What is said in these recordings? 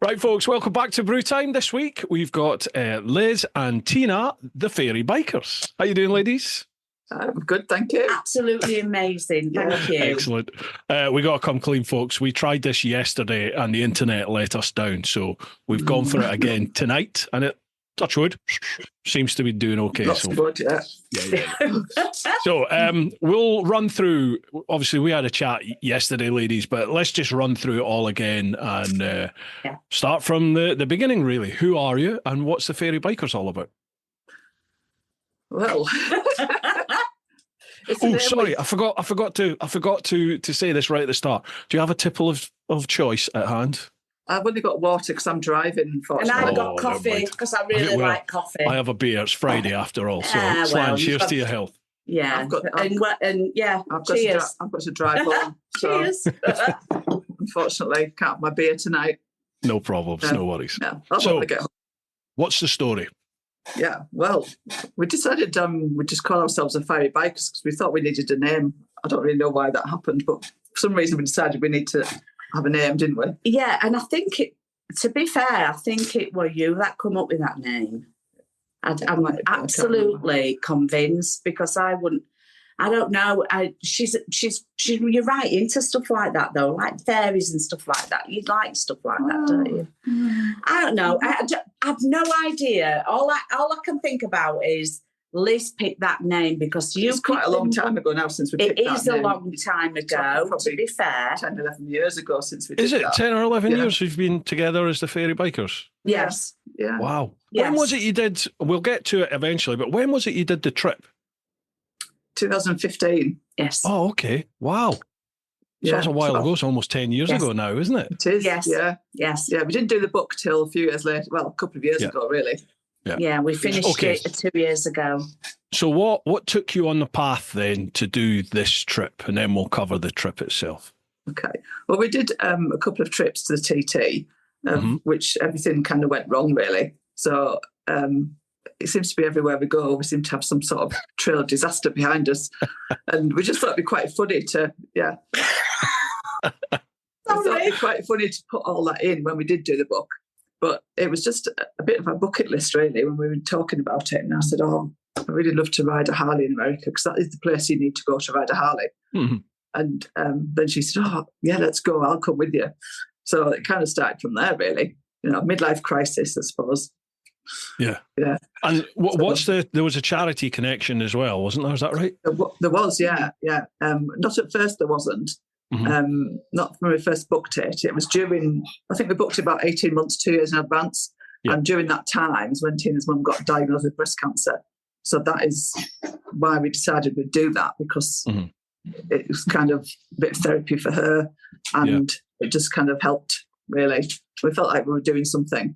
Right, folks, welcome back to Brew Time. This week we've got Liz and Tina, the Fairy Bikers. How you doing, ladies? I'm good, thank you. Absolutely amazing, thank you. Excellent. We got to come clean, folks. We tried this yesterday and the internet let us down, so we've gone for it again tonight, and it, touch wood, seems to be doing okay. That's good, yeah. So we'll run through, obviously we had a chat yesterday, ladies, but let's just run through it all again and start from the beginning, really. Who are you and what's the Fairy Bikers all about? Well... Oh, sorry, I forgot to say this right at the start. Do you have a tipple of choice at hand? I've only got water because I'm driving. And I've got coffee because I really like coffee. I have a beer. It's Friday after all. So, cheers to your health. Yeah, I've got to drive home. So Cheers. Unfortunately, can't have my beer tonight. No problems, no worries. Yeah, I'll probably get home. What's the story? Yeah, well, we decided we'd just call ourselves the Fairy Bikers because we thought we needed a name. I don't really know why that happened, but for some reason we decided we need to have a name, didn't we? Yeah, and I think to be fair, I think it were you that come up with that name. I'm absolutely convinced because I don't know. You're right into stuff like that though, like fairies and stuff like that. You like stuff like that, don't you? I don't know. I've no idea. All I can think about is Liz picked that name because it's quite a long time ago now since we picked that name. It is a long time ago, to be fair. 10, 11 years ago since we did that. Is it 10 or 11 years you've been together as the Fairy Bikers? Yes. Yeah. Wow. Yes. When was it you did, we'll get to it eventually, but when was it you did the trip? 2015. Yes. Oh, okay. Wow. So that's a while ago. It's almost 10 years ago now, isn't it? It is. Yes. Yeah. Yes. Yeah. We didn't do the book till a few years later. Well, a couple of years ago, really. Yeah, we finished it 2 years ago. So what took you on the path then to do this trip? And then we'll cover the trip itself. Okay. Well, we did a couple of trips to the TT, which everything kind of went wrong, really. So it seems to be everywhere we go, we seem to have some sort of trail of disaster behind us. And we just thought it'd be quite funny to, I thought it'd be quite funny to put all that in when we did do the book. But it was just a bit of a bucket list, really, when we were talking about it. And I said, I'd really love to ride a Harley in America because that is the place you need to go to ride a Harley. Mm-hmm. And then she said, let's go. I'll come with you. So it kind of started from there, really. Midlife crisis, I suppose. Yeah. Yeah. And there was a charity connection as well, wasn't there? Is that right? There was, yeah. Not at first, there wasn't. Mm-hmm. Not when we first booked it. It was I think we booked it about 18 months, 2 years in advance. Yeah. And during that time is when Tina's mum got diagnosed with breast cancer. So that is why we decided we'd do that, because it was kind of a bit of therapy for her, and it just kind of helped, really. We felt like we were doing something.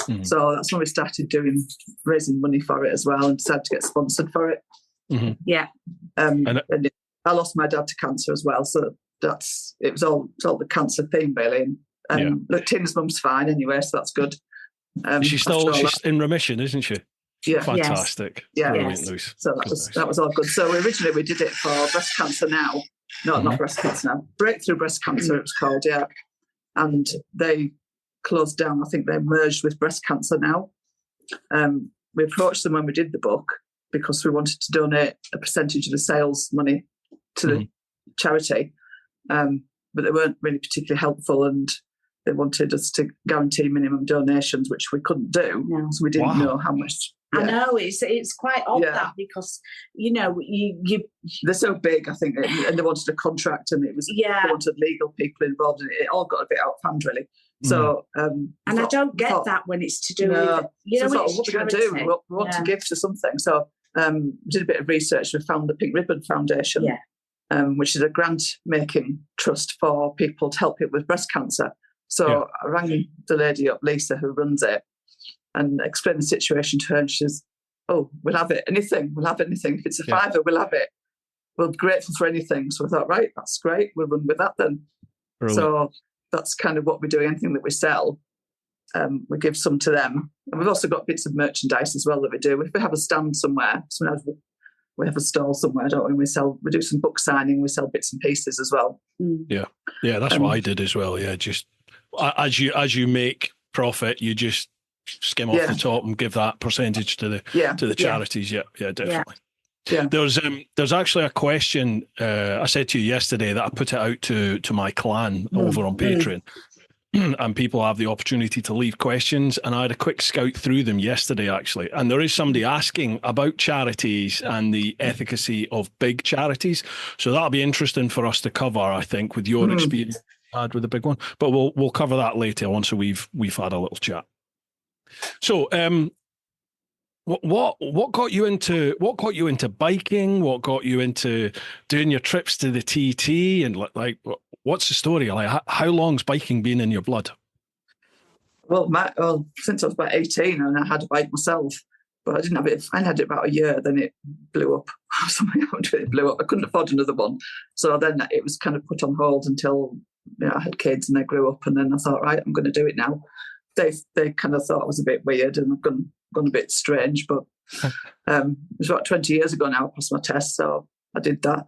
Mm-hmm. So that's when we started raising money for it as well, and decided to get sponsored for it. Mm-hmm. Yeah. And I lost my dad to cancer as well, so it was all the cancer theme, really. And look, Tina's mum's fine anyway, so that's good. She's in remission, isn't she? Yeah. Fantastic. Yes. Yeah. Yes. So that was all good. So originally we did it for Breast Cancer Now. No, not Breast Cancer Now. Breakthrough Breast Cancer, it was called, yeah. And they closed down. I think they merged with Breast Cancer Now. We approached them when we did the book because we wanted to donate a percentage of the sales money to the charity. But they weren't really particularly helpful, and they wanted us to guarantee minimum donations, which we couldn't do. No. So we didn't know how much. Yeah. I know, it's quite odd that, because, they're so big, I think, and they wanted a contract, and it was they wanted legal people involved in it. It all got a bit out of hand, really. So, and I don't get that when it's to do with, what are we going to do? We want to give to something. So, we did a bit of research. We found the Pink Ribbon Foundation, which is a grant-making trust for people to help people with breast cancer. So I rang the lady up, Lisa, who runs it, and explained the situation to her, and she says, we'll have it, anything. We'll have anything. If it's a fiver, we'll have it. We're grateful for anything. So I thought, right, that's great. We'll run with that then. Brilliant. So that's kind of what we do. Anything that we sell, we give some to them. And we've also got bits of merchandise as well that we do. If we have a stand somewhere, sometimes we have a stall somewhere, don't we? We do some book signing, we sell bits and pieces as well. Yeah, that's what I did as well. Yeah, just as you make profit, you just skim off the top and give that percentage to the charities. Yeah, definitely. Yeah. There's actually a question I said to you yesterday that I put it out to my clan over on Patreon. And people have the opportunity to leave questions, and I had a quick scout through them yesterday actually, and there is somebody asking about charities and the efficacy of big charities, so that'll be interesting for us to cover, I think, with your experience you had with the big one, but we'll cover that later once we've had a little chat. So what got you into biking? What got you into doing your trips to the TT? And like, what's the story? Like, how long's biking been in your blood? Well, since I was about 18, and I had a bike myself, but I didn't have it. I had it about a year, then it blew up. Something happened to it, it blew up. I couldn't afford another one, so then it was kind of put on hold until I had kids and they grew up, and then I thought, right, I'm going to do it now. They kind of thought it was a bit weird and I've gone a bit strange, but it was about 20 years ago now I passed my test, so I did that.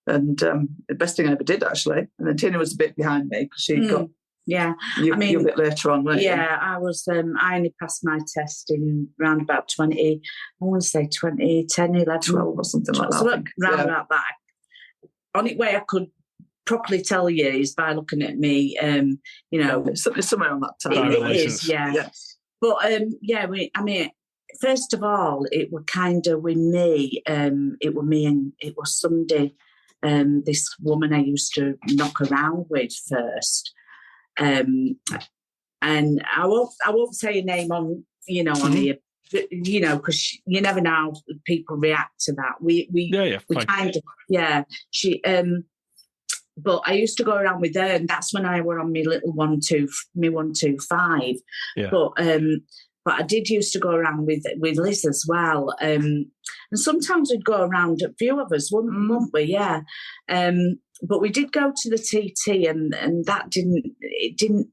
And the best thing I ever did, actually. And then Tina was a bit behind me because she got... Yeah. You're a bit later on, weren't you? Yeah, I was... I only passed my test in around about 20... I want to say 2010, 11... 12 or something like that. Round about that. Only way I could properly tell you is by looking at me, It's somewhere on that time. It is, yeah. Yes. But, first of all, it were kind of with me, it was Sunday, this woman I used to knock around with first. And I won't say a name on here, because you never know how people react to that. We kind of, she, but I used to go around with her, and that's when I were on my little 125. Yeah. But I did used to go around with Liz as well. And sometimes we'd go around, a few of us, wouldn't we? Yeah. But we did go to the TT, and that didn't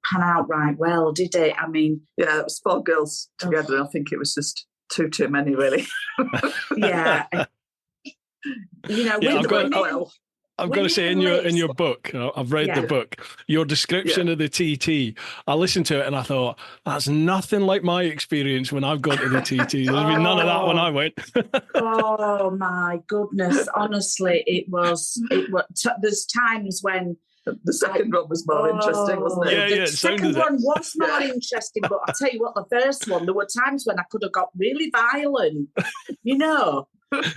pan out right well, did it? I mean, yeah, it was 4 girls together. I think it was just too many, really. Yeah. I'm going to say in your book, I've read the book, your description of the TT, I listened to it and I thought, that's nothing like my experience when I've gone to the TT. There's been none of that when I went. Oh my goodness. Honestly, it was there's times when the second one was more interesting, wasn't it? The second one was more interesting, but I'll tell you what, the first one, there were times when I could have got really violent,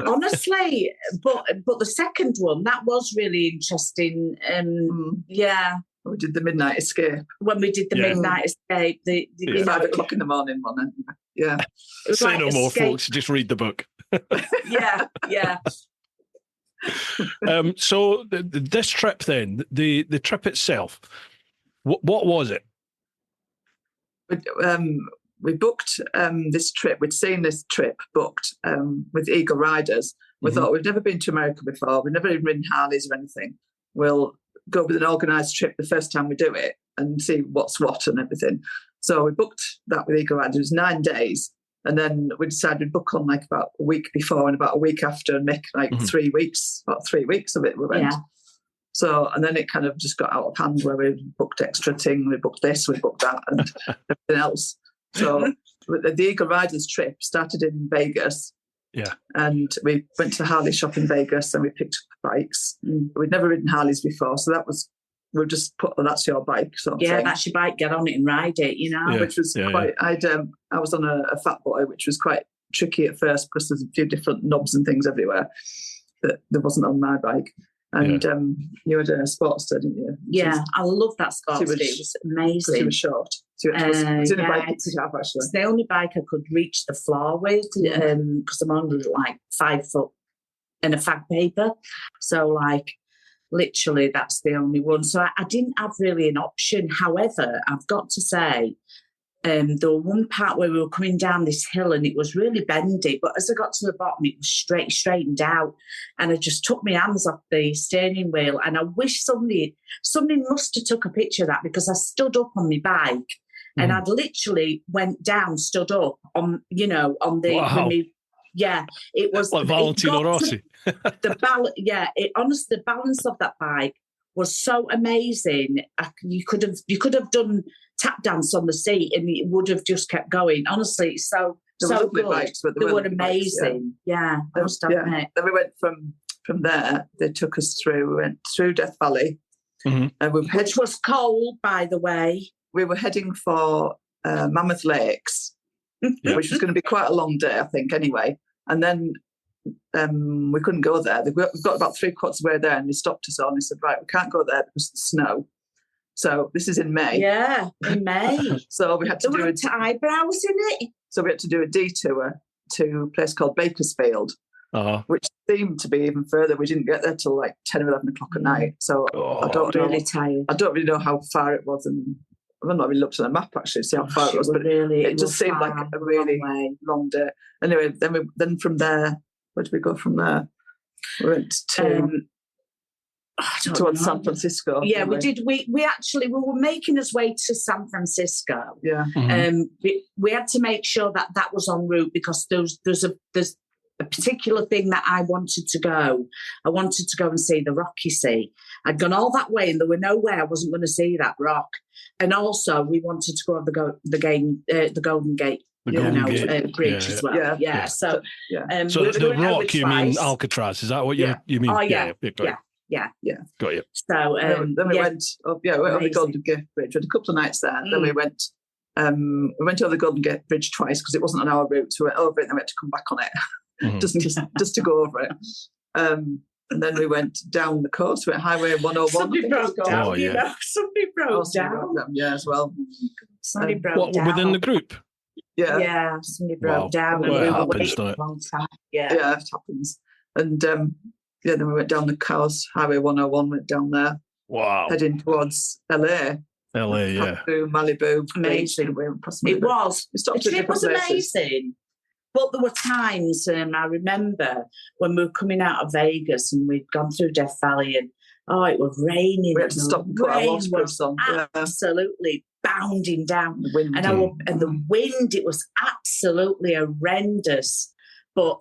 honestly. But the second one, that was really interesting. Yeah. We did the Midnight Escape. When we did the Midnight Escape, the 5 o'clock in the morning one. Yeah. Say no more, folks. Just read the book. Yeah. So this trip then, the trip itself, what was it? We booked this trip. We'd seen this trip booked with Eagle Riders. We thought, we've never been to America before. We've never even ridden Harleys or anything. We'll go with an organised trip the first time we do it and see what's what and everything. So we booked that with Eagle Riders. It was 9 days. And then we decided we'd book on like about a week before and about a week after and make like 3 weeks, about 3 weeks of it we went. Yeah. So, and then it kind of just got out of hand where we booked extra thing, we booked this, we booked that and everything else. So the Eagle Riders trip started in Vegas. Yeah. And we went to the Harley shop in Vegas and we picked up bikes. We'd never ridden Harleys before, so that was, we just put, that's your bike sort of thing. That's your bike, get on it and ride it, which was quite, I was on a Fat Boy, which was quite tricky at first because there's a few different knobs and things everywhere that there wasn't on my bike. And you had a Sportster, didn't you? Yeah, I love that Sportster. It was amazing. It was short. So it was in a bike to have, actually. It's the only bike I could reach the floor with because I'm only like 5 foot and a fag paper. So like literally that's the only one. So I didn't have really an option. However, I've got to say, there was one part where we were coming down this hill and it was really bendy, but as I got to the bottom, it was straightened out. And I just took my hands off the steering wheel. And I wish somebody must have took a picture of that because I stood up on my bike and I'd literally went down, stood up on the, wow. It was like Valentino Rossi. the balance of that bike was so amazing. You could have done tap dance on the seat and it would have just kept going. Honestly, it's so good. Bikes, but they were amazing. I must admit. Then we went from there. They took us through. We went through Death Valley, mm-hmm. and which was cold, by the way. We were heading for Mammoth Lakes, which was going to be quite a long day, I think. Anyway, and then we couldn't go there. We got about 3/4 of the way there, and they stopped us all and they said, "Right, we can't go there because of the snow." So this is in May. Yeah, in May. So we had to do eyebrows in it. So we had to do a detour to a place called Bakersfield, which seemed to be even further. We didn't get there till like 10 or 11 o'clock at night. So I don't really know how far it was, and I've not really looked at the map actually to see how far it was, but it just seemed like a really long day. Anyway, then from there, where did we go from there? We went towards San Francisco. Yeah, we did. We were making us way to San Francisco. Yeah. Mm-hmm. We had to make sure that was en route because there's a particular thing that I wanted to go. I wanted to go and see the Rocky Sea. I'd gone all that way and there were no way I wasn't going to see that rock. And also we wanted to go over the Golden Gate. Bridge as well. Yeah. So the rock, you mean Alcatraz? Is that what you mean? Oh yeah. Got you. So then we went up. Yeah, we went on the Golden Gate Bridge. We had a couple of nights there. Then we went over the Golden Gate Bridge twice because it wasn't on our route. So we went over it and then we had to come back on it just to go over it. And then we went down the coast. We went Highway 101. Somebody broke down. Somebody broke down. Yeah, as well. Somebody broke down. Within the group? Yeah. Somebody broke down. Well, it happens, doesn't it? Long time. Yeah, it happens. And then we went down the coast, Highway 101, went down there. Wow. Heading towards LA. Yeah. Through Malibu. Amazing. It was. The trip was amazing. But there were times, I remember, when we were coming out of Vegas and we'd gone through Death Valley and, it was raining. We had to stop and put our waterproofs on. Absolutely bounding down. The wind. And the wind, it was absolutely horrendous. But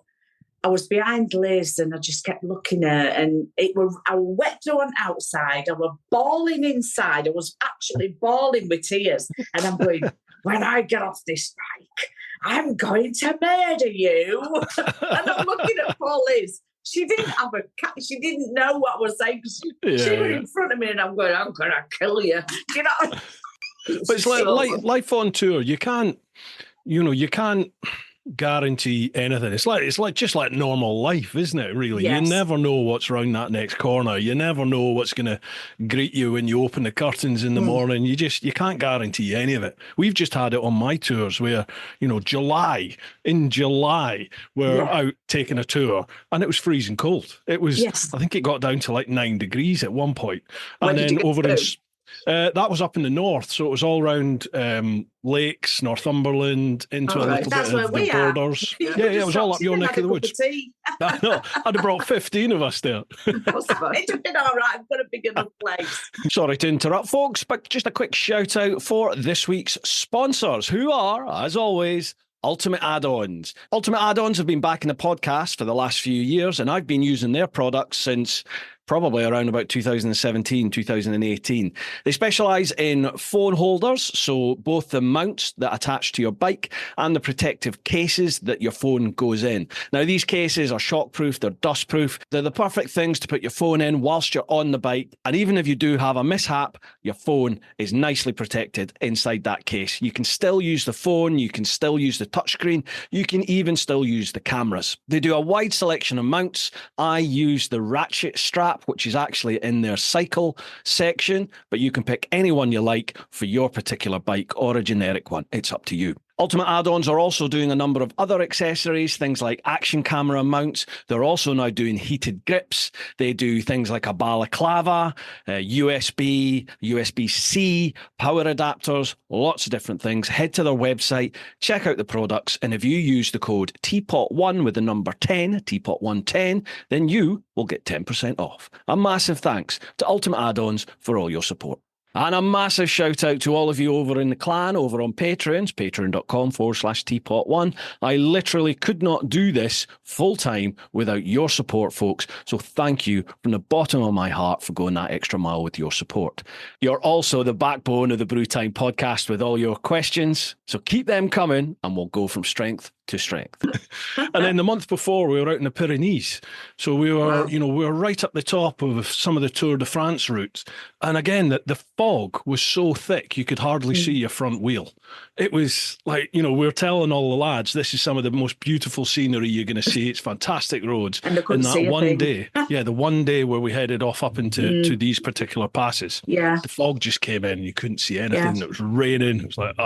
I was behind Liz and I just kept looking at her and I was wet through outside. I was bawling inside. I was actually bawling with tears. And I'm going, when I get off this bike, I'm going to murder you. And I'm looking at poor Liz. She didn't have a cat. She didn't know what I was saying. She was in front of me and I'm going to kill you. You know? But it's like life on tour. You can't guarantee anything. It's like just like normal life, isn't it? Really, you never know what's around that next corner. You never know what's going to greet you when you open the curtains in the morning. You can't guarantee any of it. We've just had it on my tours where in July we're out taking a tour and it was freezing cold. It was I think it got down to like 9 degrees at one point, and then over in that was up in the north, so it was all around lakes, Northumberland, into a little bit of the borders. Yeah, it was all up your neck of the woods. I know. I'd have brought 15 of us there. It'd have been all right. I've got a big enough place. Sorry to interrupt, folks, but just a quick shout out for this week's sponsors, who are, as always, Ultimate Add-ons. Ultimate Add-ons have been back in the podcast for the last few years, and I've been using their products since probably around about 2017, 2018. They specialise in phone holders, so both the mounts that attach to your bike and the protective cases that your phone goes in. Now, these cases are shockproof, they're dustproof, they're the perfect things to put your phone in whilst you're on the bike, and even if you do have a mishap, your phone is nicely protected inside that case. You can still use the phone, you can still use the touchscreen, you can even still use the cameras. They do a wide selection of mounts. I use the ratchet strap, which is actually in their cycle section, but you can pick any one you like for your particular bike or a generic one. It's up to you. Ultimate Add-ons are also doing a number of other accessories, things like action camera mounts. They're also now doing heated grips. They do things like a balaclava, USB, USB-C, power adapters, lots of different things. Head to their website, check out the products, and if you use the code TeapotOne with the number 10, TeapotOne10, then you will get 10% off. A massive thanks to Ultimate Add-ons for all your support. And a massive shout out to all of you over in the clan, over on Patreons, patreon.com/TeapotOne. I literally could not do this full time without your support, folks. So thank you from the bottom of my heart for going that extra mile with your support. You're also the backbone of the Brewtime podcast with all your questions. So keep them coming and we'll go from strength to strength. And then the month before, we were out in the Pyrenees. So we were, we were right up the top of some of the Tour de France routes. And again, the fog was so thick, you could hardly see your front wheel. It was like, we were telling all the lads, this is some of the most beautiful scenery you're going to see. It's fantastic roads. And that one day, the one day where we headed off up into these particular passes, the fog just came in and you couldn't see anything. It was raining. It was like,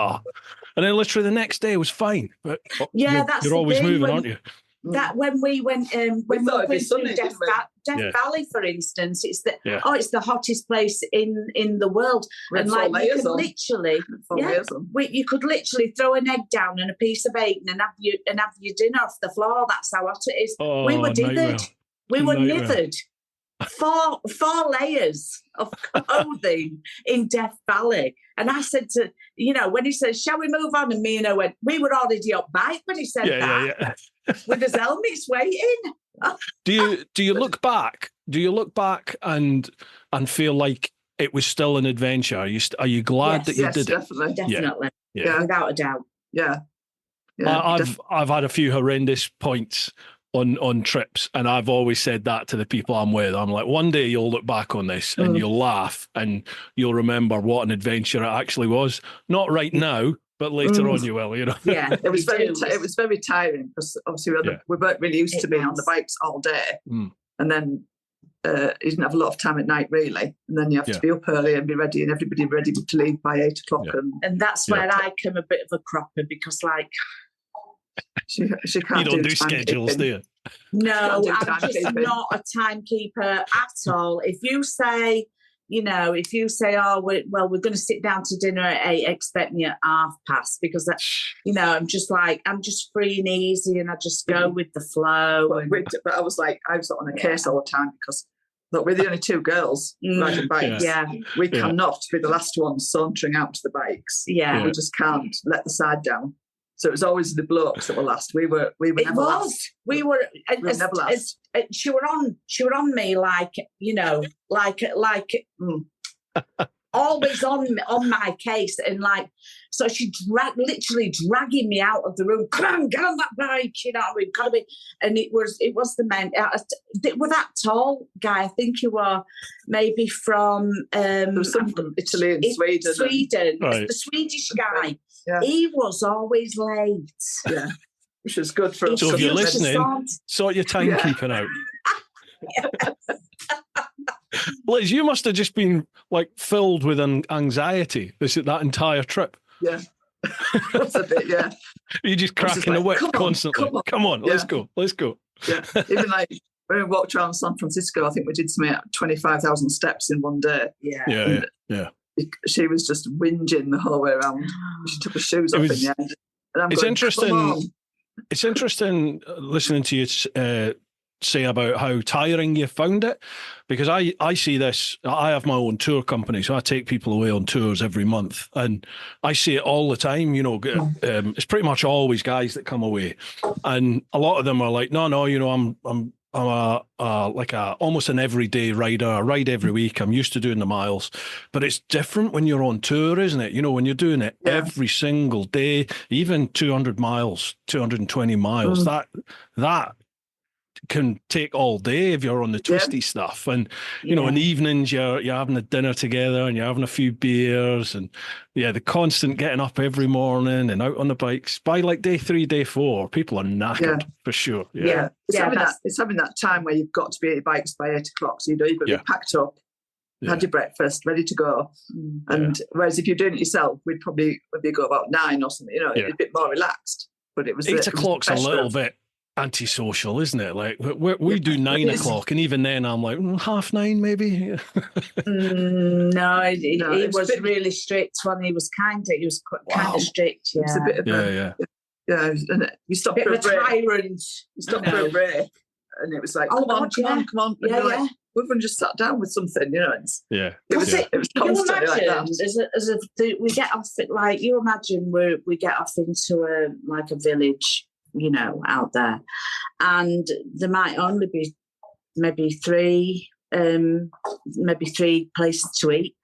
And then literally the next day was fine. But you're always moving, aren't you? That when we went when we went through Death Valley, for instance, it's the hottest place in the world, and like you could literally throw an egg down and a piece of bacon and have your dinner off the floor. That's how hot it is. We were dithered. We were nithered. 4 layers of clothing in Death Valley. And I said to, when he said, shall we move on? And me and I went, we were already up bike when he said that. With his helmets waiting. Do you look back? Do you look back and feel like it was still an adventure? Are you glad that you did it? Definitely. Yeah. Without a doubt. Yeah. I've had a few horrendous points on trips, and I've always said that to the people I'm with. I'm like, one day you'll look back on this and you'll laugh and you'll remember what an adventure it actually was. Not right now, but later on you will, Yeah, it was very tiring because obviously we weren't really used to being on the bikes all day, and then you didn't have a lot of time at night really, and then you have to be up early and be ready, and everybody ready to leave by 8 o'clock. And that's where I come a bit of a cropper because she can't. You don't do schedules, do you? No, I'm just not a timekeeper at all. If you say, oh, we're going to sit down to dinner at 8, expect me at past, because that, I'm just free and easy, and I just go with the flow. But I was on a case all the time because look, we're the only 2 girls riding bikes. We cannot be the last ones sauntering out to the bikes. We just can't let the side down. So it was always the blokes that were last. We were never last. We were never last. She were on me like always on my case, and so she literally dragging me out of the room. Come on, get on that bike, we've got to be. And it was the men. They were that tall guy. I think you were maybe from there was some from Italy and Sweden. The Swedish guy. Yeah. He was always late. Yeah, which is good for us. So if you're listening, sort your timekeeping out. Liz, you must have just been filled with anxiety that entire trip. Yeah, that's a bit. Yeah, you're just cracking the whip constantly. Come on, let's go. Yeah, even when we walked around San Francisco, I think we did something at 25,000 steps in one day. Yeah. She was just whinging the whole way around. She took her shoes off in the end. And it's interesting. It's interesting listening to you say about how tiring you found it, because I see this. I have my own tour company, so I take people away on tours every month, and I see it all the time. It's pretty much always guys that come away, and a lot of them are like, no, I'm almost an everyday rider. I ride every week. I'm used to doing the miles, but it's different when you're on tour, isn't it? When you're doing it every single day, even 200 miles, 220 miles, that can take all day if you're on the twisty stuff. And in the evenings you're having a dinner together and you're having a few beers, and the constant getting up every morning and out on the bikes. By day 3, day 4, people are knackered for sure. It's having that time where you've got to be at your bikes by 8 o'clock, so you've got to be packed up, had your breakfast, ready to go. And whereas if you're doing it yourself, we'd probably go about 9 or something, a bit more relaxed. But it was 8 o'clock's a little bit antisocial, isn't it? We do 9 o'clock, and even then I'm like 9:30 maybe. No, he was really strict when he was kind of strict. Yeah, it's a bit of and you stopped for a break. Tyrant. You stopped for a break, and it was like, come on. everyone just sat down with something, you know. Yeah. It was constantly like that. We get off it, like, you imagine we get off into a village, you know, out there, and there might only be maybe three places to eat,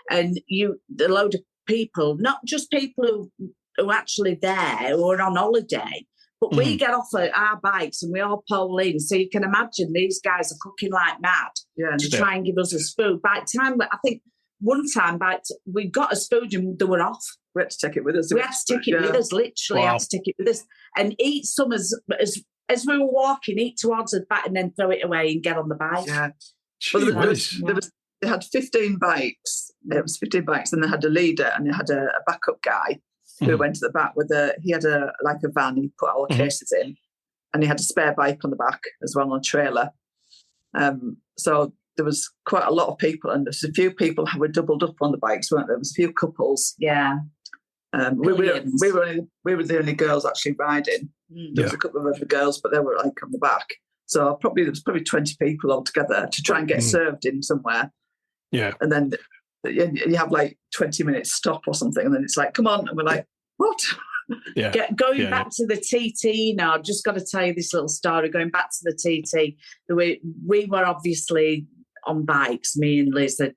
and a load of people, not just people who are actually there who are on holiday, but we get off at our bikes and we all pull in. So you can imagine these guys are cooking like mad to try and give us a food. By the time, I think one time we got us food and they were off. We had to take it with us. We had to take it with us, literally. Had to take it with us and eat some as we were walking, eat towards us back and then throw it away and get on the bike. Yeah. Well, they had 15 bikes. It was 15 bikes, and they had a leader and they had a backup guy who went to the back with he had a van. He put all the cases in, and he had a spare bike on the back as well on a trailer. So there was quite a lot of people, and there's a few people who were doubled up on the bikes, weren't there? There was a few couples. Yeah. We were the only girls actually riding. There was a couple of other girls, but they were like on the back. So there was probably 20 people altogether to try and get served in somewhere. Yeah. And then you have like 20 minutes stop or something, and then it's like, come on, and we're like, what? Yeah. Going back to the TT now, I've just got to tell you this little story. Going back to the TT, we were obviously on bikes, me and Liz, and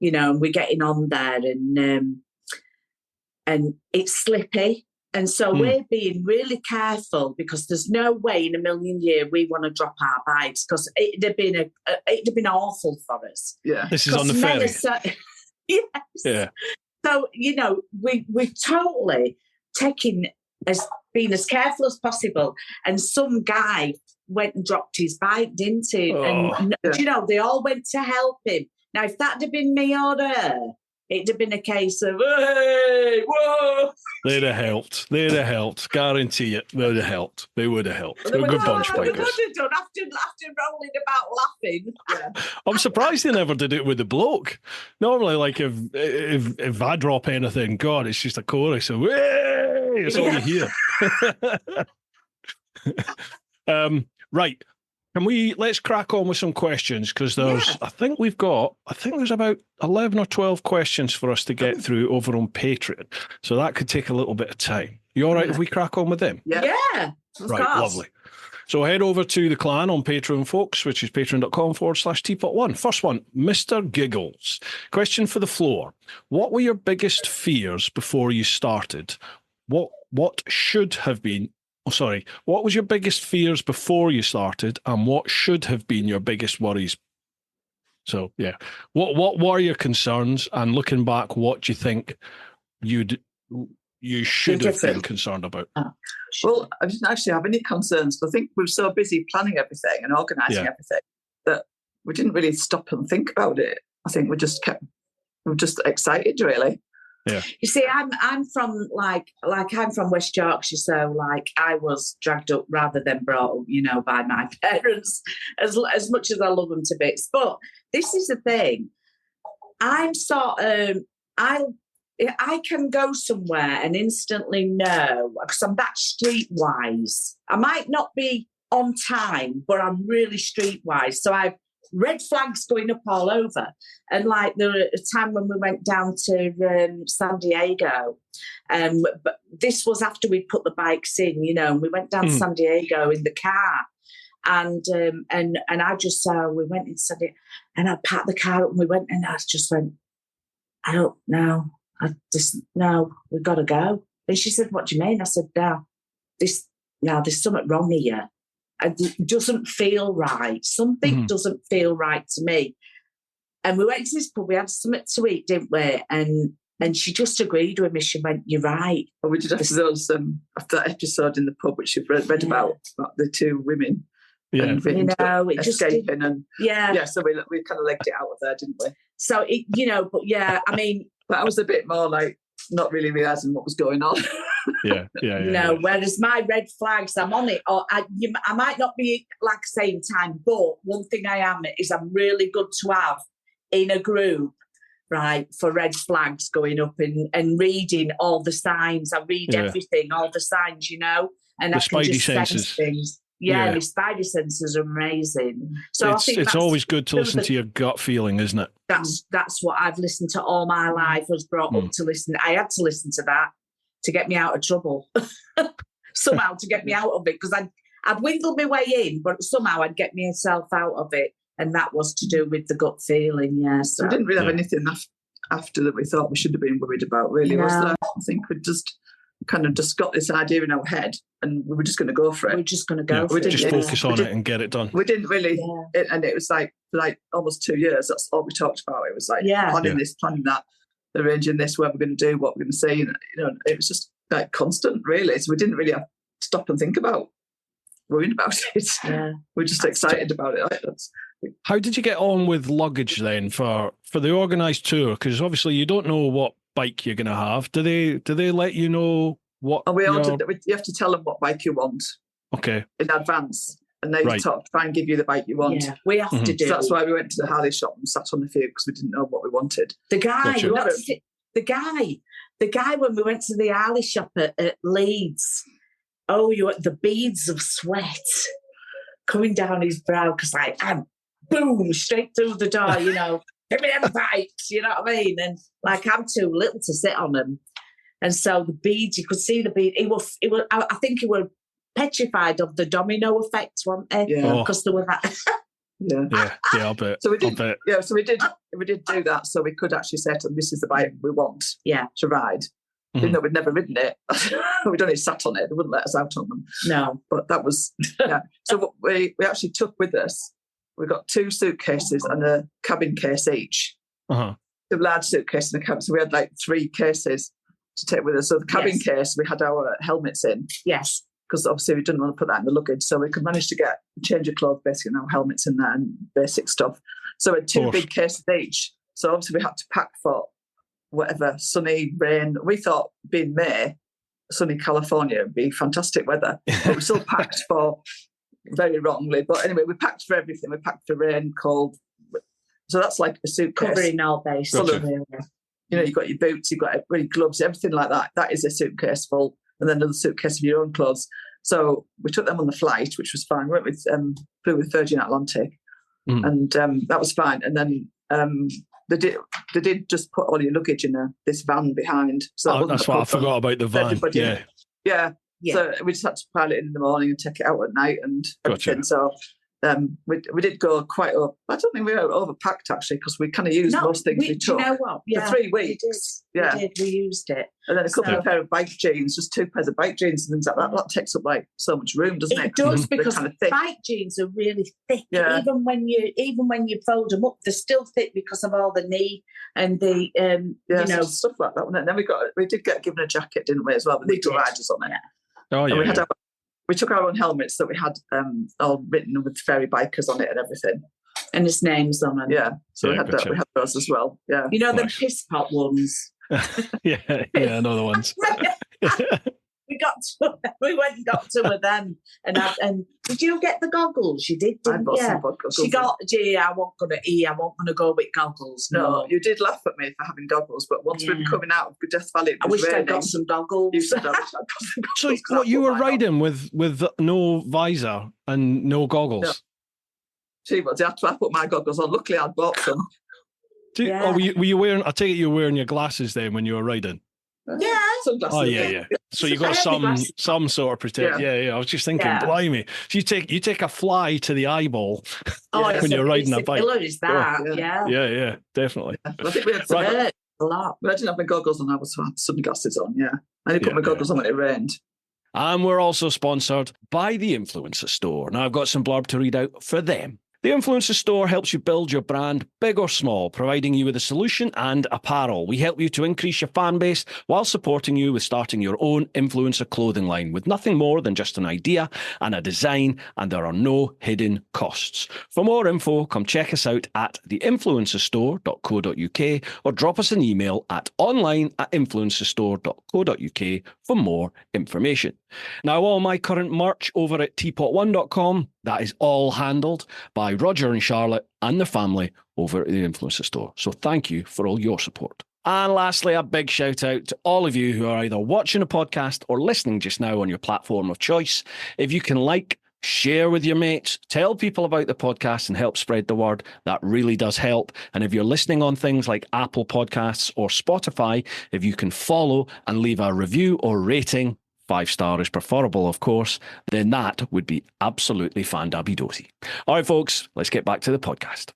you know, we're getting on there, and it's slippy, and so we're being really careful because there's no way in a million years we want to drop our bikes because it'd have been awful for us. Yeah, this is on the ferry. Yes. Yeah. So, you know, we're totally being as careful as possible. And some guy went and dropped his bike, didn't he? And, you know, they all went to help him. Now, if that had been me or her, it'd have been a case of, hey, whoa. They'd have helped. Guarantee it. They'd have helped. They would have helped. They're a good bunch, bikers. After rolling about laughing. Yeah. I'm surprised they never did it with the bloke. Normally, like if I drop anything, God, it's just a chorus. So, hey, it's all you hear. Right. Let's crack on with some questions because I think there's about 11 or 12 questions for us to get through over on Patreon. So that could take a little bit of time. You all right if we crack on with them? Yeah. Right, course. Lovely. So head over to the clan on Patreon, folks, which is patreon.com/TeapotOne. First one, Mr. Giggles. Question for the floor. What were your biggest fears before you started? What should have been what was your biggest fears before you started, and what should have been your biggest worries? So, yeah. What were your concerns, and looking back, what do you think you should have been concerned about? Well, I didn't actually have any concerns. I think we were so busy planning everything and organising everything that we didn't really stop and think about it. I think we were just excited, really. Yeah. You see, I'm from I'm from West Yorkshire, so I was dragged up rather than brought up, you know, by my parents, as much as I love them to bits. But this is the thing. I'm sort of I can go somewhere and instantly know because I'm that streetwise. I might not be on time, but I'm really streetwise. So I've red flags going up all over. And there was a time when we went down to San Diego, but this was after we put the bikes in, you know, and we went down to San Diego in the car. And I just we went in San Diego and I packed the car up and we went and I just went, I don't know. We've got to go. And she said, what do you mean? I said, there's something wrong here. It doesn't feel right. Something doesn't feel right to me. And we went to this pub. We had something to eat, didn't we? And she just agreed with me. She went, "You're right." Well, we did after that episode in the pub, which you've read about the two women. Yeah, and it escaping just So we kind of legged it out of there, didn't we? So I mean, that was a bit more like not really realising what was going on. Yeah. Whereas my red flags, I'm on it. Or I might not be same time, but one thing I am is I'm really good to have in a group, right, for red flags going up and reading all the signs. I read everything, all the signs, you know, and the I can spidey just senses. sense things. Yeah, my spidey senses are amazing. So I think it's always good to listen to your gut feeling, isn't it? That's what I've listened to all my life. I was brought up to listen. I had to listen to that to get me out of trouble. Somehow to get me out of it, because I'd wiggled my way in, but somehow I'd get myself out of it. And that was to do with the gut feeling, yeah. So we didn't really have anything after that we thought we should have been worried about, really, was there? I think we just got this idea in our head and we were just going to go for it. We're just going to go for it. Just focus on it and get it done. We didn't really, and it was like almost 2 years, that's all we talked about. It was like planning this, planning that, arranging this, where we're going to do, what we're going to see. And, it was just like constant, really. So we didn't really have to stop and think about worrying about it. Yeah. We're just excited about it. How did you get on with luggage then for the organised tour? Because obviously you don't know what bike you're going to have. Do they let you know what? Oh, you have to tell them what bike you want. Okay. In advance, and they try and give you the bike you want. Yeah, we have to do. So that's why we went to the Harley shop and sat on the few, because we didn't know what we wanted. The guy when we went to the Harley shop at Leeds. Oh, the beads of sweat coming down his brow, because I'm boom, straight through the door, give me them bikes, you know what I mean? And I'm too little to sit on them. And so the beads, you could see the bead. I think he was petrified of the domino effect, weren't they? Yeah. Because there were that. Yeah, I'll bet. So we did. Yeah, so we did do that, so we could actually say to them, "This is the bike we want to ride." Even though we'd never ridden it, we'd only sat on it. They wouldn't let us out on them. No, but that was So what we actually took with us, we got 2 suitcases and a cabin case each. 2 large suitcases and a cabin. So we had 3 cases to take with us. So the cabin case, we had our helmets in. Yes. Because obviously we didn't want to put that in the luggage, so we could manage to get a change of clothes, basically, and our helmets in there and basic stuff. So we had 2 big cases each. So obviously we had to pack for whatever, sunny, rain. We thought being May, sunny California would be fantastic weather. But we still packed for very wrongly. But anyway, we packed for everything. We packed for rain, cold. So that's like a suitcase. Covering all bases. You've got your boots, you've got your gloves, everything like that. That is a suitcase full. And then another suitcase of your own clothes. So we took them on the flight, which was fine. We flew with Virgin Atlantic. And that was fine. And then they did just put all your luggage in this van behind. So that's what I forgot about the van. Yeah. So we just had to pile it in the morning and take it out at night and everything. So we did go quite up. I don't think we were overpacked, actually, because we kind of used most things we took. You know what? For 3 weeks. We used it. And then a couple of pair of bike jeans, just 2 pairs of bike jeans and things like that. That takes up so much room, doesn't it? It does, because bike jeans are really thick. Yeah. Even when you fold them up, they're still thick because of all the knee and the stuff like that. And then we did get given a jacket, didn't we, as well, with the riders on it. Yeah. Oh yeah. We took our own helmets that we had all written with fairy bikers on it and everything. And his name's on them. Yeah. So we had those as well. Yeah. The piss pot ones. Yeah, I know the ones. We went and got 2 of them. And did you get the goggles? You did, didn't you? Some goggles. She got, I wasn't gonna go with goggles. No. You did laugh at me for having goggles, but once we were coming out of Death Valley, I wish I'd got some goggles. So what, you were riding with no visor and no goggles? No. See, but I put my goggles on. Luckily, I'd bought some. Were you wearing? I take it you were wearing your glasses then when you were riding. Yeah. Sunglasses. Oh yeah. So you got some sort of protection. Yeah. I was just thinking, blimey, so you take a fly to the eyeball when you're riding a bike. Is that? Yeah, definitely. I think we had a lot. But I didn't have my goggles on. I had sunglasses on. Yeah, I only put my goggles on when it rained. And we're also sponsored by the Influencer Store. Now I've got some blurb to read out for them. The Influencer Store helps you build your brand, big or small, providing you with a solution and apparel. We help you to increase your fan base while supporting you with starting your own influencer clothing line with nothing more than just an idea and a design, and there are no hidden costs. For more info, come check us out at theinfluencerstore.co.uk or drop us an email at online@influencerstore.co.uk for more information. Now, all my current merch over at TeapotOne.com, that is all handled by Roger and Charlotte and the family over at the Influencer Store. So thank you for all your support. And lastly, a big shout out to all of you who are either watching a podcast or listening just now on your platform of choice. If you can like, Share with your mates, tell people about the podcast and help spread the word. That really does help. And if you're listening on things like Apple Podcasts or Spotify, if you can follow and leave a review or rating, 5-star is preferable, of course, then that would be absolutely fandabidosi. All right, folks, let's get back to the podcast.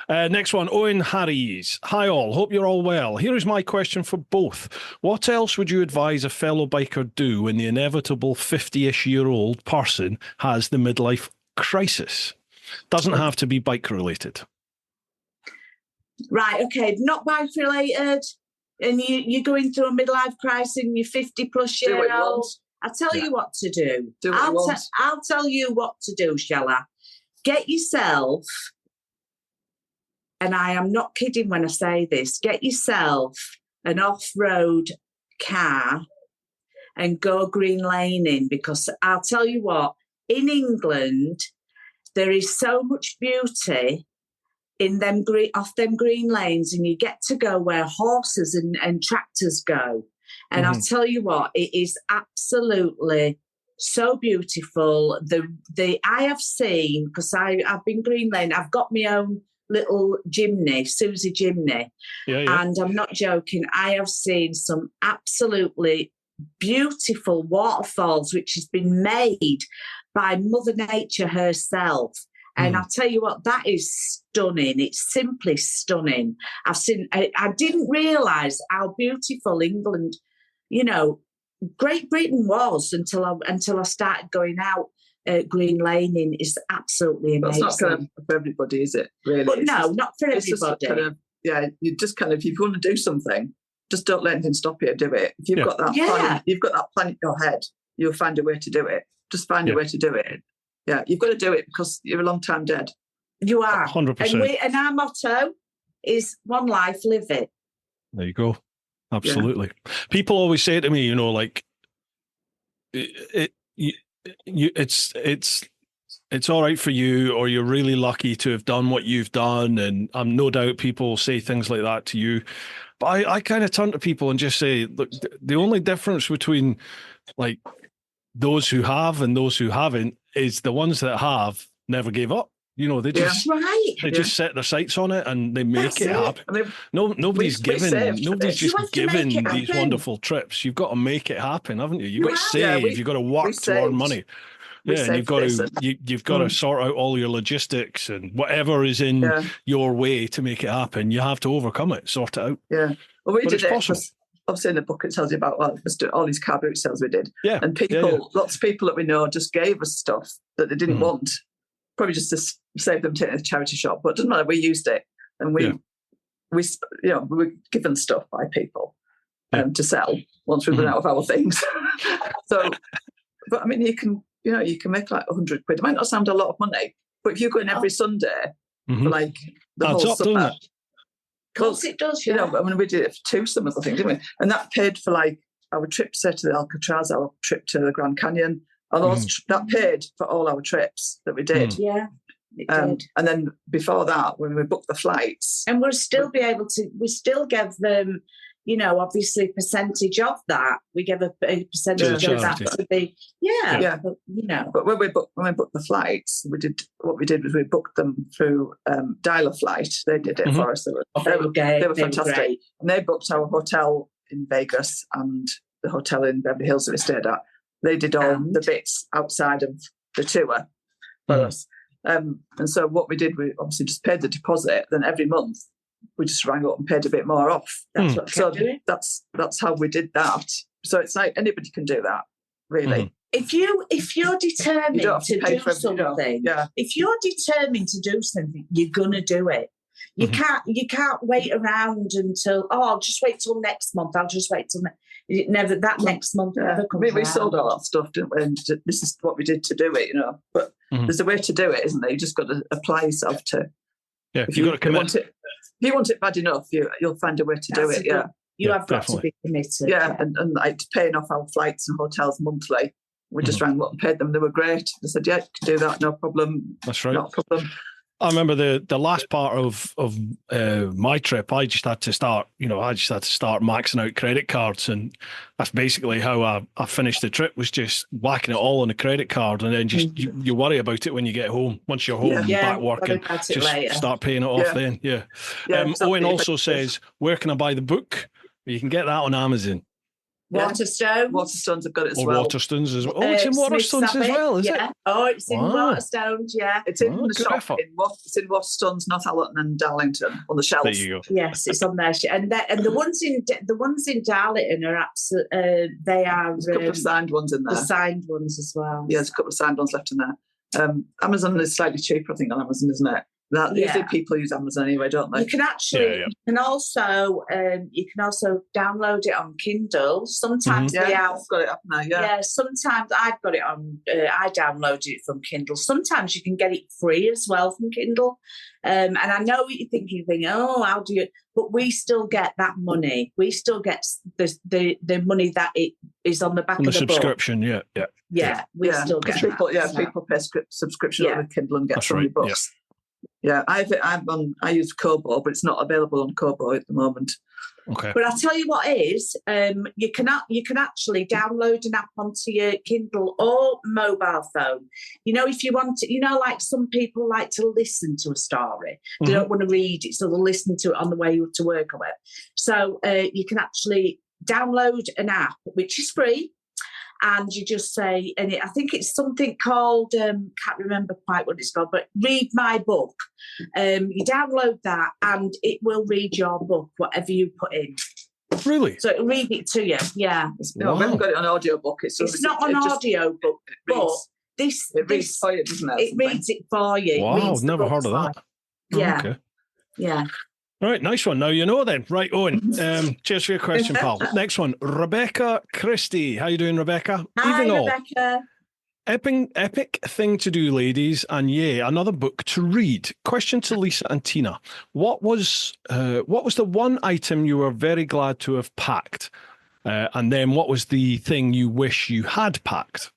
Next one, Owen Harries. Hi all, hope you're all well. Here is my question for both. What else would you advise a fellow biker do when the inevitable 50-ish-year-old person has the midlife crisis? Doesn't have to be bike related. Right, okay, not bike related, and you're going through a midlife crisis and you're 50+ year old. I'll tell you what to do. I'll tell you what to do, shall I? Get yourself... And I am not kidding when I say this, get yourself an off-road car and go green laning, because I'll tell you what, in England, there is so much beauty in them off them green lanes, and you get to go where horses and tractors go. And I'll tell you what, it is absolutely so beautiful. I have seen, because I've been green lane, I've got my own little chimney, Susie chimney. Yeah. And I'm not joking, I have seen some absolutely beautiful waterfalls which has been made by Mother Nature herself. And I'll tell you what, that is stunning. It's simply stunning. I didn't realise how beautiful England, Great Britain was until I started going out. Green laning is absolutely amazing. That's not for everybody, is it? Really? But no, not for everybody. You just if you want to do something, just don't let anything stop you. Do it. If you've got that plan, you've got that plan in your head, you'll find a way to do it. Just find a way to do it. Yeah, you've got to do it because you're a long time dead. You are 100%. And our motto is one life, live it. There you go. Absolutely. Yeah. People always say to me, it's all right for you, or you're really lucky to have done what you've done, and I'm no doubt people say things like that to you, but I kind of turn to people and just say, look, the only difference between like those who have and those who haven't is the ones that have never gave up. They just just set their sights on it and they make it happen. I mean, nobody's given these wonderful trips. You've got to make it happen, haven't you? You've got to save. You've got to work to earn money. And you've got to sort out all your logistics and whatever is in your way to make it happen. You have to overcome it, sort it out. Yeah, well, we did it. Obviously, in the book it tells you about all these car boot sales we did. Yeah, and lots of people that we know just gave us stuff that they didn't want. Probably just to save them to a charity shop, but it doesn't matter. We used it, and we were given stuff by people to sell once we run out of our things. So, but I mean, you can make like 100 quid. It might not sound a lot of money, but if you're going every Sunday for like the whole summer, of course it does. Yeah. We did it for 2 summers, I think, didn't we? And that paid for like our trips to the Alcatraz, our trip to the Grand Canyon. That paid for all our trips that we did. Yeah, it did. And then before that, when we booked the flights, and we still give them, obviously percentage of that. We give a percentage of that to the But when we booked the flights, we booked them through Dial a Flight. They did it for us. They were fantastic. Great. And they booked our hotel in Vegas and the hotel in Beverly Hills that we stayed at. They did all the bits outside of the tour for us. And so what we did, we obviously just paid the deposit. Then every month we just rang up and paid a bit more off. That's how we did that. So it's like anybody can do that, really. If you're determined to do something, if you're determined to do something, you're gonna do it. You can't wait around until I'll just wait till next month. I'll just wait till next month never comes. I mean, we sold all that stuff, didn't we? And this is what we did to do it, But there's a way to do it, isn't there? You just got to apply yourself to. Yeah, if you've got to commit. If you want it bad enough, you'll find a way to do it. Yeah, you have got to be committed. Yeah, and like paying off our flights and hotels monthly. We just rang up and paid them. They were great. They said, "Yeah, you can do that, no problem." That's right. Not a problem. I remember the last part of my trip. I just had to start maxing out credit cards, and that's basically how I finished the trip. Was just whacking it all on a credit card, and then just you worry about it when you get home. Once you're home, back working, just start paying it off. Then, exactly. Owen also says, "Where can I buy the book?" You can get that on Amazon. Waterstones have got it as well. Waterstones as well. Oh, it's in Waterstones as well, is it? Oh, it's in Waterstones, yeah. It's in the shop. It's in Waterstones, Northallerton and Darlington on the shelves. There you go. Yes, it's on there. And the ones in Darlington are absolutely, they are... There's a couple of signed ones in there. The signed ones as well. Yeah, there's a couple of signed ones left in there. Amazon is slightly cheaper, I think, on Amazon, isn't it? Usually people use Amazon anyway, don't they? You can actually, you can also download it on Kindle. Sometimes they have. I've got it up now. Yeah, sometimes I've got it on. I downloaded it from Kindle. Sometimes you can get it free as well from Kindle. And I know what you're thinking, oh, how do you? But we still get that money. We still get the money that it is on the back of the subscription. book. We still get people. That. People pay subscription with Kindle and get some books. Yeah, I use Kobo, but it's not available on Kobo at the moment. Okay. But I'll tell you what is, you can actually download an app onto your Kindle or mobile phone. If you want to, like some people like to listen to a story. They don't want to read it, so they'll listen to it on the way to work or whatever. So you can actually download an app, which is free. And you just say, and I think it's something called, can't remember quite what it's called, but Read My Book. You download that and it will read your book, whatever you put in. Really? So it'll read it to you, yeah. No, we haven't got it on audio book. It's not an audio book, but it reads for you, doesn't it? It reads it for you. Wow, I've never heard of that. Yeah. Okay. Yeah. All right, nice one. Now you know then. Right, Owen, cheers for your question, pal. Next one, Rebecca Christie. How you doing, Rebecca? Hi, Rebecca. Epic thing to do, ladies, and another book to read. Question to Lisa and Tina. What was the one item you were very glad to have packed? And then what was the thing you wish you had packed?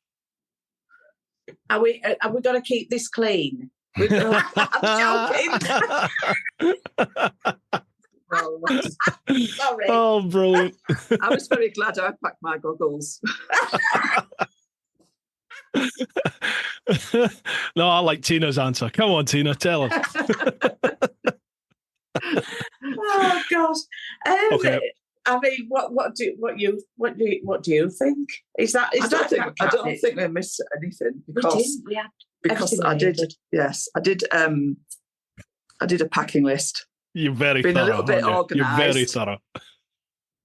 Are we going to keep this clean? I'm joking. Sorry. Oh, brilliant. I was very glad I packed my goggles. No, I like Tina's answer. Come on, Tina, tell us. Oh gosh. Okay. I mean, what do you think? I don't think we missed anything because I did. Yes, I did. I did a packing list. You're very thorough. A little bit organised. You're very thorough.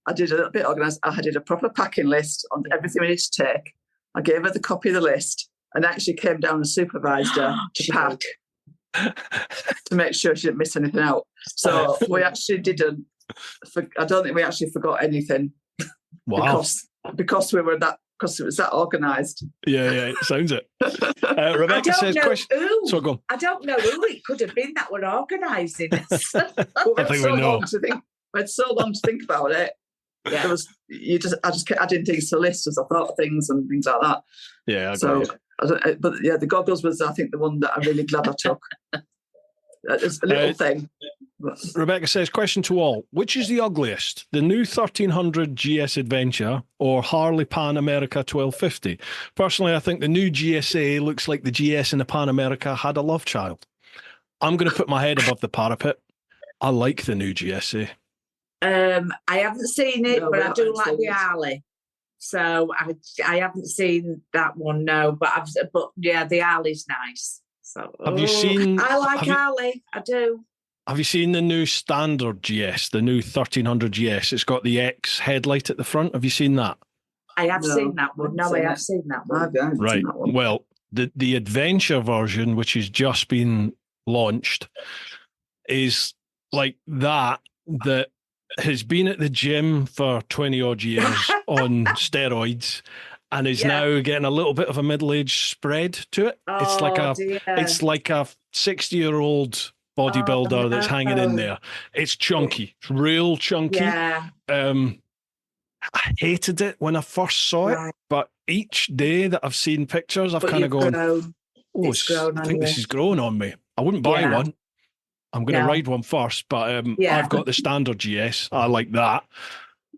I did a little bit organised. I did a proper packing list on everything we need to take. I gave her the copy of the list and actually came down and supervised her to pack to make sure she didn't miss anything out. So we actually didn't. I don't think we actually forgot anything. Wow. Because we were that. Because it was that organised. Yeah, it sounds it. Rebecca says, so go on. I don't know who it could have been that were organising this. I think we know. We had so long to think about it. Yeah. There was I just kept adding things to the list as I thought of things and things like that. Yeah, the goggles was, I think, the one that I'm really glad I took. It's a little thing. Rebecca says, question to all. Which is the ugliest, the new 1300 GS Adventure or Harley Pan America 1250? Personally, I think the new GSA looks like the GS and the Pan America had a love child. I'm going to put my head above the parapet. I like the new GSA. I haven't seen it, but I do like the Harley. So I haven't seen that one, no. But the Harley's nice. So have you seen? I like Harley. I do. Have you seen the new standard GS, the new 1300 GS? It's got the X headlight at the front. Have you seen that? I have seen that one. No, I have seen that one. Right. Well, the adventure version, which has just been launched, is like that has been at the gym for 20 odd years on steroids and is now getting a little bit of a middle-aged spread to it. It's like a 60-year-old bodybuilder that's hanging in there. It's chunky. It's real chunky. Yeah. I hated it when I first saw it, but each day that I've seen pictures, I've kind of gone, I think this is growing on me. I wouldn't buy one. I'm going to ride one first, but I've got the standard GS. I like that.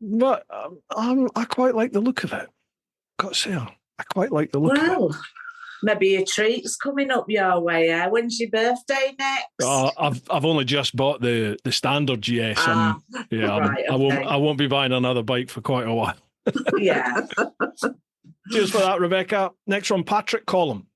But I quite like the look of it. Got to say, I quite like the look of it. Well, maybe a treat's coming up your way. When's your birthday next? I've only just bought the standard GS. I won't be buying another bike for quite a while. Yeah. Cheers for that, Rebecca. Next one, Patrick Collum.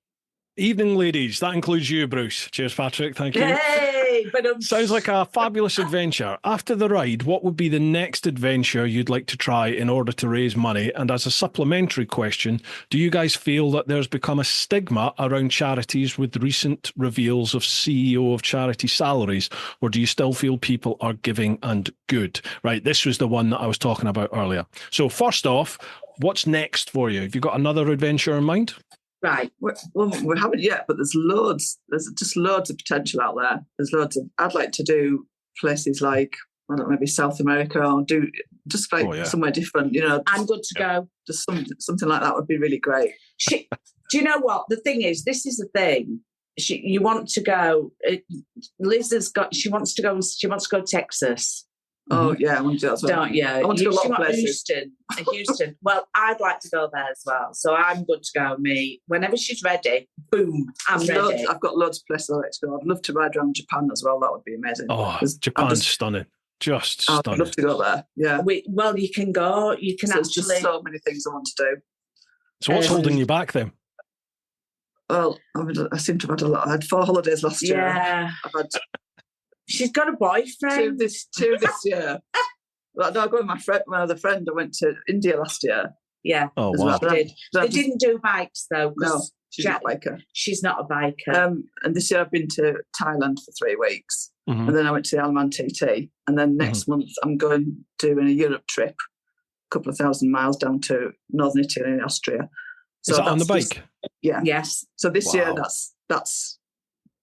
Evening, ladies. That includes you, Bruce. Cheers, Patrick. Thank you. Hey, but sounds like a fabulous adventure. After the ride, what would be the next adventure you'd like to try in order to raise money? And as a supplementary question, do you guys feel that there's become a stigma around charities with recent reveals of CEO of charity salaries, or do you still feel people are giving and good? Right, this was the one that I was talking about earlier. So first off, what's next for you? Have you got another adventure in mind? Right. Well, we haven't yet, but there's loads. There's just loads of potential out there. There's loads of. I'd like to do places like, I don't know, maybe South America, or do just like somewhere different. I'm good to go. Just something like that would be really great. Do you know what the thing is? This is the thing. You want to go. Liz has got. She wants to go. She wants to go to Texas. Oh yeah, I want to do that as well. Don't you? I want to go a lot of places. Houston. Well, I'd like to go there as well. So I'm good to go. Me, whenever she's ready, boom, I'm ready. I've got loads of places I'd like to go. I'd love to ride around Japan as well. That would be amazing. Oh, Japan's stunning. Just stunning. I'd love to go there. Yeah. Well, you can go. You can There's just so many things I want to do. So what's holding you back then? Well, I seem to have had a lot. I had 4 holidays last year. Yeah. I've had. She's got a boyfriend. Two this year. Well, no, I go with my other friend. I went to India last year. Yeah. Oh, wow. They didn't do bikes, though. No, she's not a biker. She's not a biker. And this year I've been to Thailand for 3 weeks. Mm-hmm. And then I went to the Alman TT. And then next month I'm going doing a Europe trip, a couple of 1,000 miles down to northern Italy and Austria. So is that on the bike? Yeah. Yes. So this year that's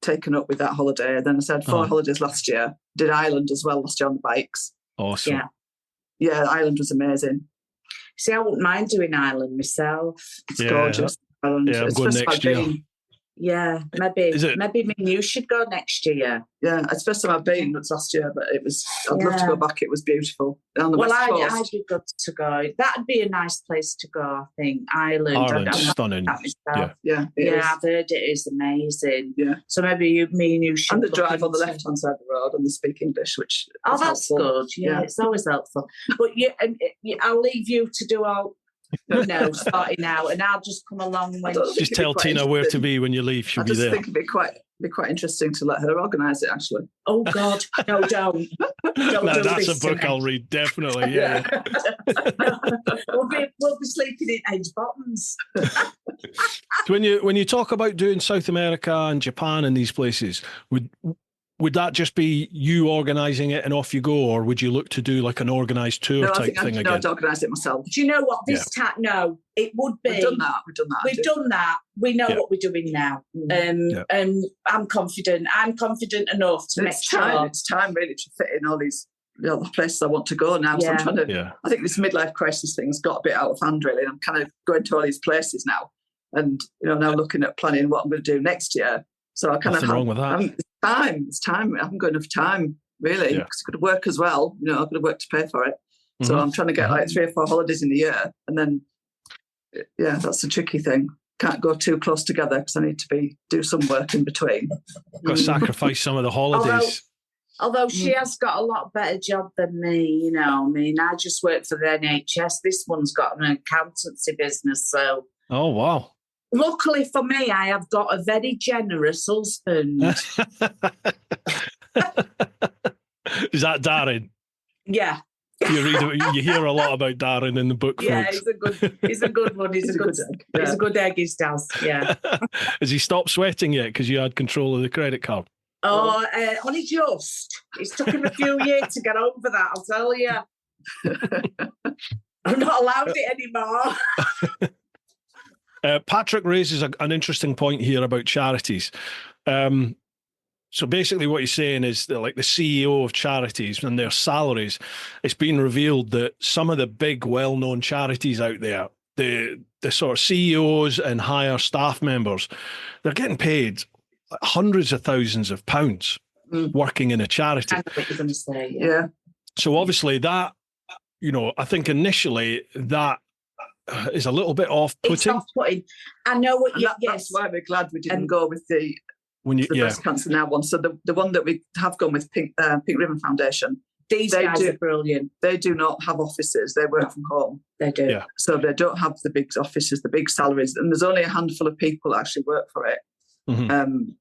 taken up with that holiday. And then I said 4 holidays last year. Did Ireland as well last year on the bikes. Awesome. Yeah, Ireland was amazing. See, I wouldn't mind doing Ireland myself. It's gorgeous. Ireland. Yeah, I'm going next year. Yeah, maybe me and you should go next year. Yeah, it's the first time I've been. It's last year, but it was. I'd love to go back. It was beautiful. On the West Coast. I'd be good to go. That'd be a nice place to go. I think Ireland. Ireland's stunning. Yeah, I've heard it is amazing. Yeah. So maybe me and you should. And the drive on the left-hand side of the road, and they speak English, which that's helpful. good. Yeah, it's always helpful. But I'll leave you to do all. Starting out, and I'll just come along when. Just tell Tina where to be when you leave. She'll be there. I just think it'd be quite interesting to let her organise it. Actually. Oh God, no, don't. That's a book I'll read definitely. Yeah. we'll be sleeping in Edge Bottoms. So when you talk about doing South America and Japan and these places, would that just be you organising it and off you go, or would you look to do like an organised tour type thing again? I'd organise it myself. Do you know what this time? No, it would be. We've done that. We've done that. We know what we're doing now. And I'm confident. I'm confident enough to make sure. It's time really to fit in all these the places I want to go now. So I'm trying to. I think this midlife crisis thing's got a bit out of hand really, and I'm kind of going to all these places now, and now looking at planning what I'm going to do next year. So I kind of wrong with that. It's time. I haven't got enough time, really, because I've got to work as well. I've got to work to pay for it. Mm-hmm. So I'm trying to get like 3 or 4 holidays in the year. And then, that's the tricky thing. Can't go too close together because I need to do some work in between. Got to sacrifice some of the holidays. Although she has got a lot better job than me, I mean, I just work for the NHS. This one's got an accountancy business, so. Oh, wow. Luckily for me, I have got a very generous husband. Is that Darren? Yeah. You hear a lot about Darren in the book. Yeah, folks. he's a good one. He's a good egg. He's a good egg. He does. Yeah. Has he stopped sweating yet? Because you had control of the credit card. Oh, only just. It's took him a few years to get over that. I'll tell you. I'm not allowed it anymore. Patrick raises an interesting point here about charities. So basically what he's saying is that like the CEO of charities and their salaries, it's been revealed that some of the big well-known charities out there, the sort of CEOs and higher staff members, they're getting paid hundreds of thousands of pounds working in a charity. I know what you're going to say. Yeah. So obviously that, I think initially that is a little bit off-putting. It's off-putting. I know what you... That's why we're glad we didn't go with the breast cancer now one. So the one that we have gone with, Pink Ribbon Foundation, these guys are brilliant. They do not have offices. They work from home. They do. Yeah. So they don't have the big offices, the big salaries. And there's only a handful of people that actually work for it. And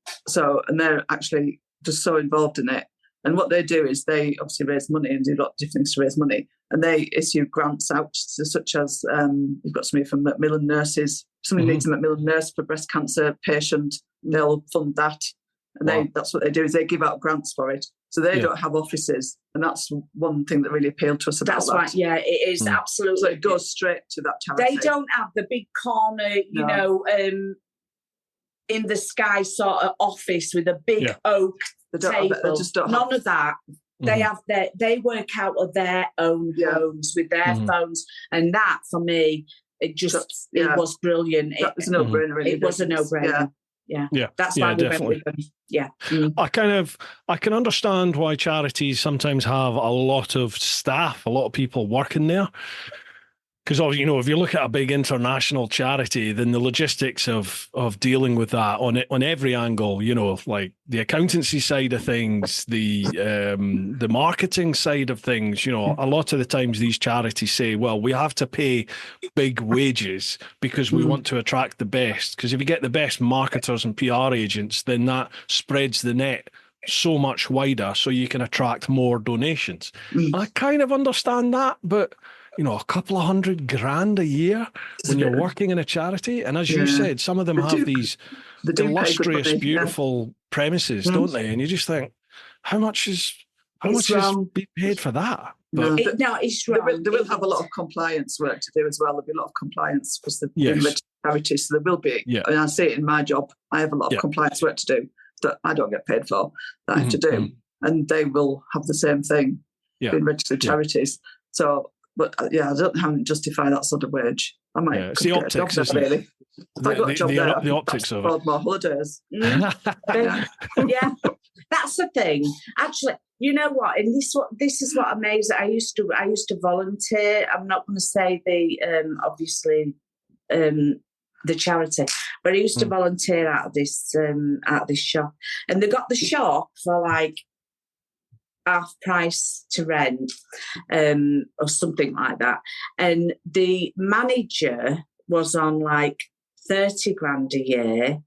they're actually just so involved in it. And what they do is they obviously raise money and do a lot of different things to raise money. And they issue grants out, such as you've got somebody from Macmillan Nurses. Somebody needs a Macmillan nurse for breast cancer patient. They'll fund that. And that's what they do, is they give out grants for it. So they don't have offices. And that's one thing that really appealed to us about that. That's right, yeah, it is absolutely. So it goes straight to that charity. They don't have the big corner, in the sky sort of office with a big oak table. None of that. They have they work out of their own homes with their phones, and that for me, it was brilliant. It was a no-brainer. Really, it was a no-brainer. Yeah. That's why we went with them. Yeah. I can understand why charities sometimes have a lot of staff, a lot of people working there. Because, if you look at a big international charity, then the logistics of dealing with that on every angle, like the accountancy side of things, the marketing side of things, a lot of the times these charities say, well, we have to pay big wages because we want to attract the best. Because if you get the best marketers and PR agents, then that spreads the net so much wider so you can attract more donations. I kind of understand that, but... a couple of $100,000 a year when you're working in a charity. And as you said, some of them have these illustrious, beautiful premises, don't they? And you just think, how much is being paid for that? But it's wrong. They will have a lot of compliance work to do as well. There'll be a lot of compliance because they're charities, so there will be. Yeah. And I see it in my job. I have a lot of compliance work to do that I don't get paid for, that I have to do. And they will have the same thing, being registered charities. So... But I haven't justify that sort of wage. I might. It's the optics, isn't it? Really. If I got a job there, the optics of it. More holidays. Yeah, that's the thing. Actually, you know what? And this is what amazing. I used to volunteer. I'm not going to say the obviously the charity, but I used to volunteer out of this shop, and they got the shop for like half price to rent, or something like that. And the manager was on like 30 grand a year,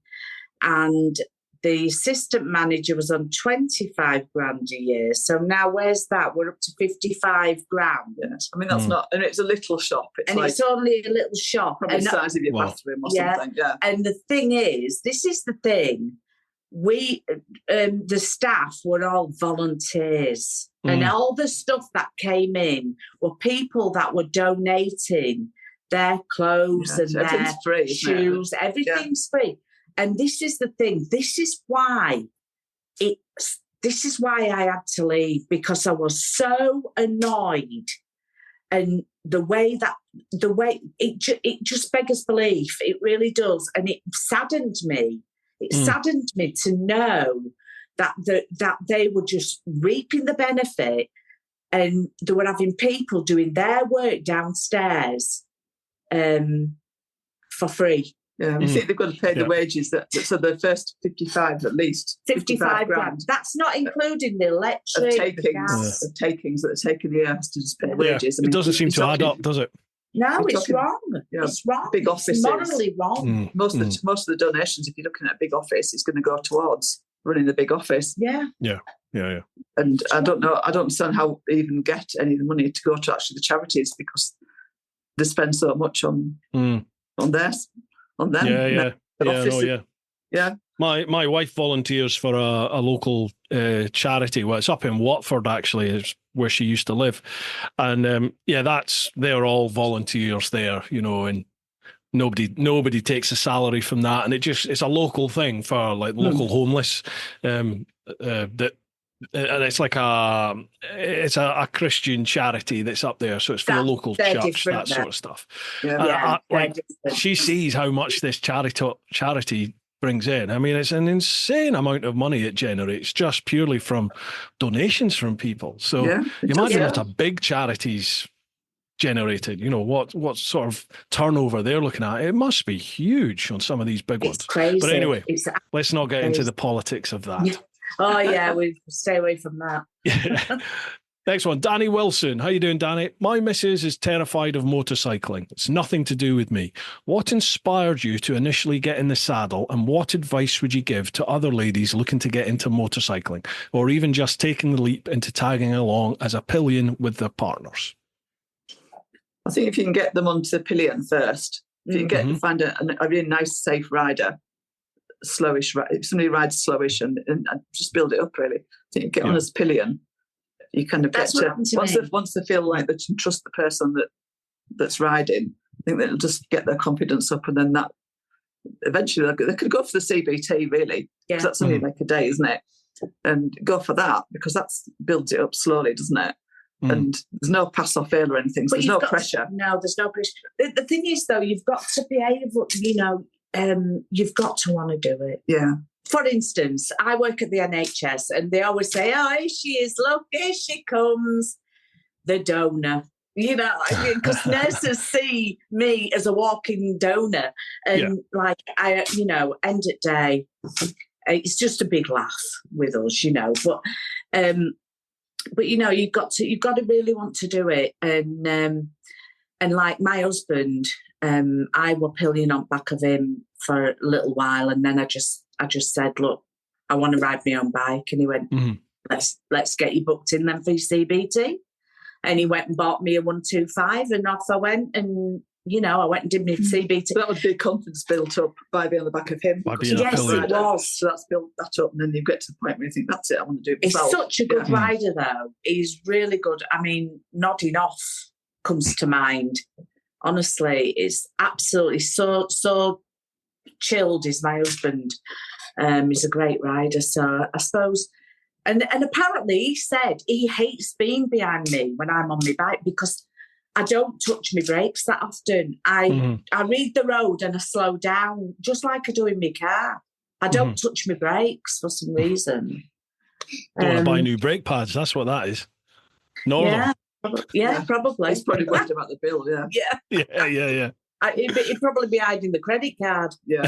and the assistant manager was on 25 grand a year. So now where's that? We're up to 55 grand. Yes. I mean, that's not, and it's a little shop. It's only a little shop. Probably the size of your bathroom or something. Yeah. And the thing is, this is the thing. We, the staff were all volunteers, and all the stuff that came in were people that were donating their clothes and their free, shoes. Everything's free. And this is the thing. This is why I had to leave, because I was so annoyed, and the way it just beggars belief. It really does, and it saddened me. It saddened me to know that they were just reaping the benefit, and they were having people doing their work downstairs for free. Yeah, I think they've got to pay the wages. So the first 55 at least. 55 grand. That's not including the electric, of takings that are taken the has to just pay wages. I mean, it doesn't seem to add up, does it? No, it's wrong. It's wrong. Big offices. It's morally wrong. Most of the donations, if you're looking at a big office, it's going to go towards running the big office. Yeah. And I don't know. I don't understand how they even get any of the money to go to actually the charities, because they spend so much on them. Yeah. My wife volunteers for a local charity. Well, it's up in Watford, actually, is where she used to live. And they're all volunteers there, and nobody takes a salary from that. And it's a local thing for like local homeless. And it's like a Christian charity that's up there, so it's for the local church, that sort of stuff. She sees how much this charity brings in. I mean, it's an insane amount of money it generates just purely from donations from people. So you imagine what a big charity's generated, what sort of turnover they're looking at. It must be huge on some of these big ones. Crazy. But anyway, let's not get into the politics of that. Yeah. Oh yeah, we stay away from that. Yeah. Next one, Danny Wilson. How you doing, Danny? My missus is terrified of motorcycling. It's nothing to do with me. What inspired you to initially get in the saddle, and what advice would you give to other ladies looking to get into motorcycling, or even just taking the leap into tagging along as a pillion with their partners? I think if you can get them onto the pillion first, if you can find a really nice, safe rider, slowish, if somebody rides slowish and just build it up, really. I think you get on as pillion. You kind of get to once they feel like they can trust the person that's riding. I think they'll just get their confidence up, and then that eventually they could go for the CBT, really, because that's only like a day, isn't it? And go for that, because that builds it up slowly, doesn't it? And there's no pass or fail or anything, so there's no pressure. No, there's no pressure. The thing is, though, you've got to be able, you've got to want to do it. Yeah. For instance, I work at the NHS, and they always say, "Oh, here she is! Look, here she comes, the donor." Because nurses see me as a walking donor, and end of day, it's just a big laugh with us, But you've got to really want to do it, and like my husband, I were pillion on back of him for a little while, and then I just said, "Look, I want to ride my own bike," and he went, "Let's get you booked in then for your CBT," and he went and bought me a 125, and off I went, and I went and did my CBT. So that would be confidence built up by being on the back of him. Yes, it was. So that's built that up, and then you get to the point where you think, that's it, I want to do it myself. He's such a good rider, though. He's really good. I mean, nodding off comes to mind. Honestly, it's absolutely so chilled is my husband. He's a great rider, so I suppose. And apparently he said he hates being behind me when I'm on my bike because I don't touch my brakes that often. I read the road and I slow down, just like I do in my car. I don't touch my brakes for some reason. Don't want to buy new brake pads, that's what that is. Yeah, probably. He's probably worried about the bill, Yeah. He'd probably be hiding the credit card. Yeah.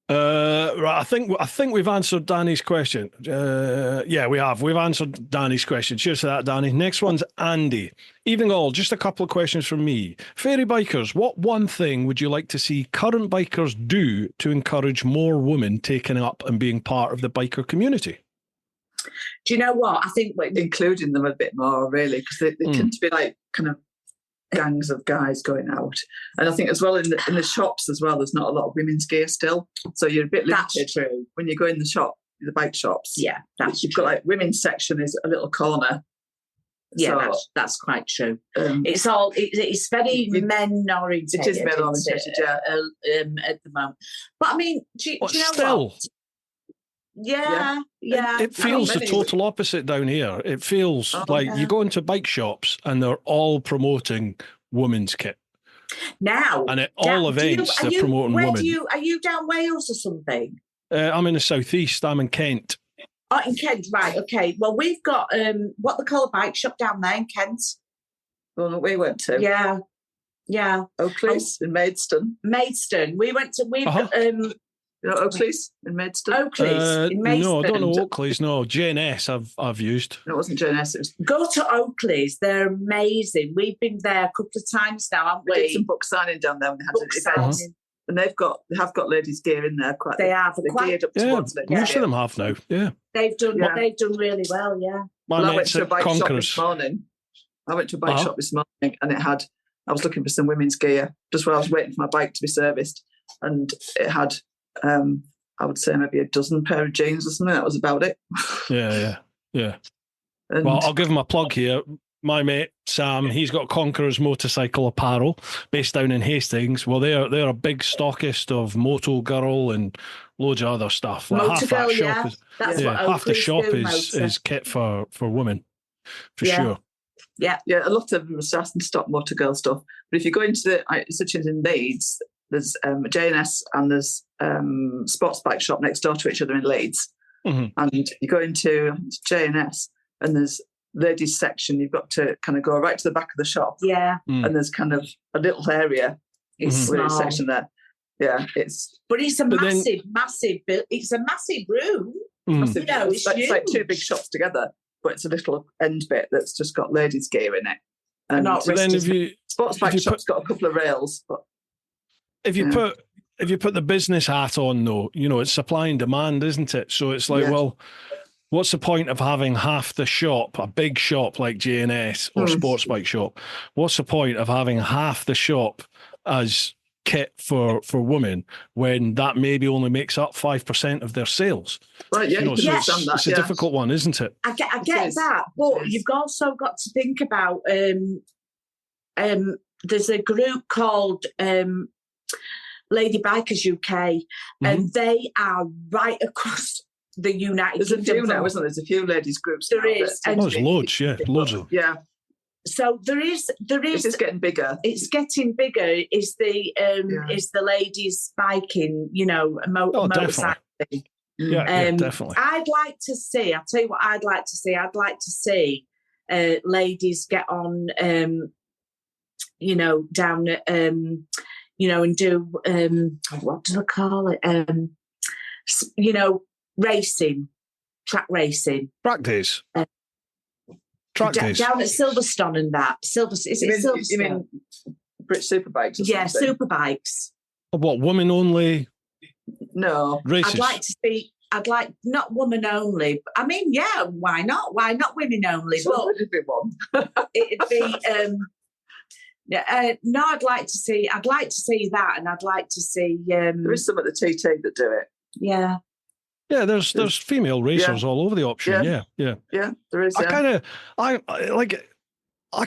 Right, I think we've answered Danny's question. We have. We've answered Danny's question. Cheers to that, Danny. Next one's Andy. Evening all, just a couple of questions from me. Fairy bikers, what one thing would you like to see current bikers do to encourage more women taking up and being part of the biker community? Do you know what? I think including them a bit more, really, because they tend to be like kind of gangs of guys going out. And I think as well in the shops as well, there's not a lot of women's gear still. So you're a bit limited. That's true. When you go in the shop, the bike shops. Yeah, you've got like women's section is a little corner. Yeah, so, that's quite true. It's very men oriented. It is men oriented, at the moment. But I mean, do you know still, what? Yeah. It feels the total opposite down here. It feels you go into bike shops and they're all promoting women's kit. Now, and at all events, they're promoting women. Are you down Wales or something? I'm in the southeast. I'm in Kent. Oh, in Kent, right? Okay. Well, we've got what they call a bike shop down there in Kent. Well, that we went to. Yeah. Oakley's in Maidstone. We went to. We've got. Oakley's in Maidstone? Oakley's in Maidstone. No, I don't know Oakley's. No, J&S I've used. No, it wasn't J&S. Go to Oakley's. They're amazing. We've been there a couple of times now, haven't we? We did some book signing down there when they had an event. And they have got ladies' gear in there. They're geared up towards ladies. Most of them have now. Yeah, they've done really well. Yeah. I went to a bike shop this morning. And it had. I was looking for some women's gear just while I was waiting for my bike to be serviced, and it had. I would say maybe a dozen pair of jeans or something. That was about it. Yeah. Well, I'll give him a plug here. My mate Sam, he's got Conqueror's Motorcycle Apparel, based down in Hastings. Well, they're a big stockist of Moto Girl and loads of other stuff. Like half the shop is kit for women, for sure. Yeah, a lot of them are starting to stock Motor Girl stuff. But if you go into such as in Leeds, there's J&S and there's sports bike shop next door to each other in Leeds. Mm-hmm. And you go into J&S and there's ladies section. You've got to kind of go right to the back of the shop. Yeah. And there's kind of a little area. It's with a section there. Yeah, it's a massive room. Massive, you know, it's like two big shops together, but it's a little end bit that's just got ladies' gear in it. And so then sports bike shop's got a couple of rails. But if you put the business hat on, though, you know, it's supply and demand, isn't it? So it's like, well, what's the point of having half the shop, a big shop like J&S or sports bike shop? What's the point of having half the shop as kit for women when that maybe only makes up 5% of their sales? Right, yeah, you know, so it's a difficult one, isn't it? I get that, but you've also got to think about there's a group called Lady Bikers UK, and they are right across the United Kingdom. There's a few now, isn't there? There's a few ladies groups. There is. There's loads, loads of them. Yeah. So there is. This is getting bigger. It's getting bigger. Is the ladies biking? You know, motorcycling. Yeah, definitely. I'd like to see. I'll tell you what I'd like to see. I'd like to see ladies get on. You know, down at you know, and do what do they call it? You know, racing, track racing, track days. Track days. Down at Silverstone and that. Silverstone? You mean British Superbikes? Yeah, Superbikes. What, women only? No. Races? I'd like, not women only. I mean, yeah, why not? Why not women only? So it'd be one. It'd be, no, I'd like to see that, and I'd like to see... there is some at the TT that do it. Yeah. Yeah, there's female racers all over the option. Yeah, there is. I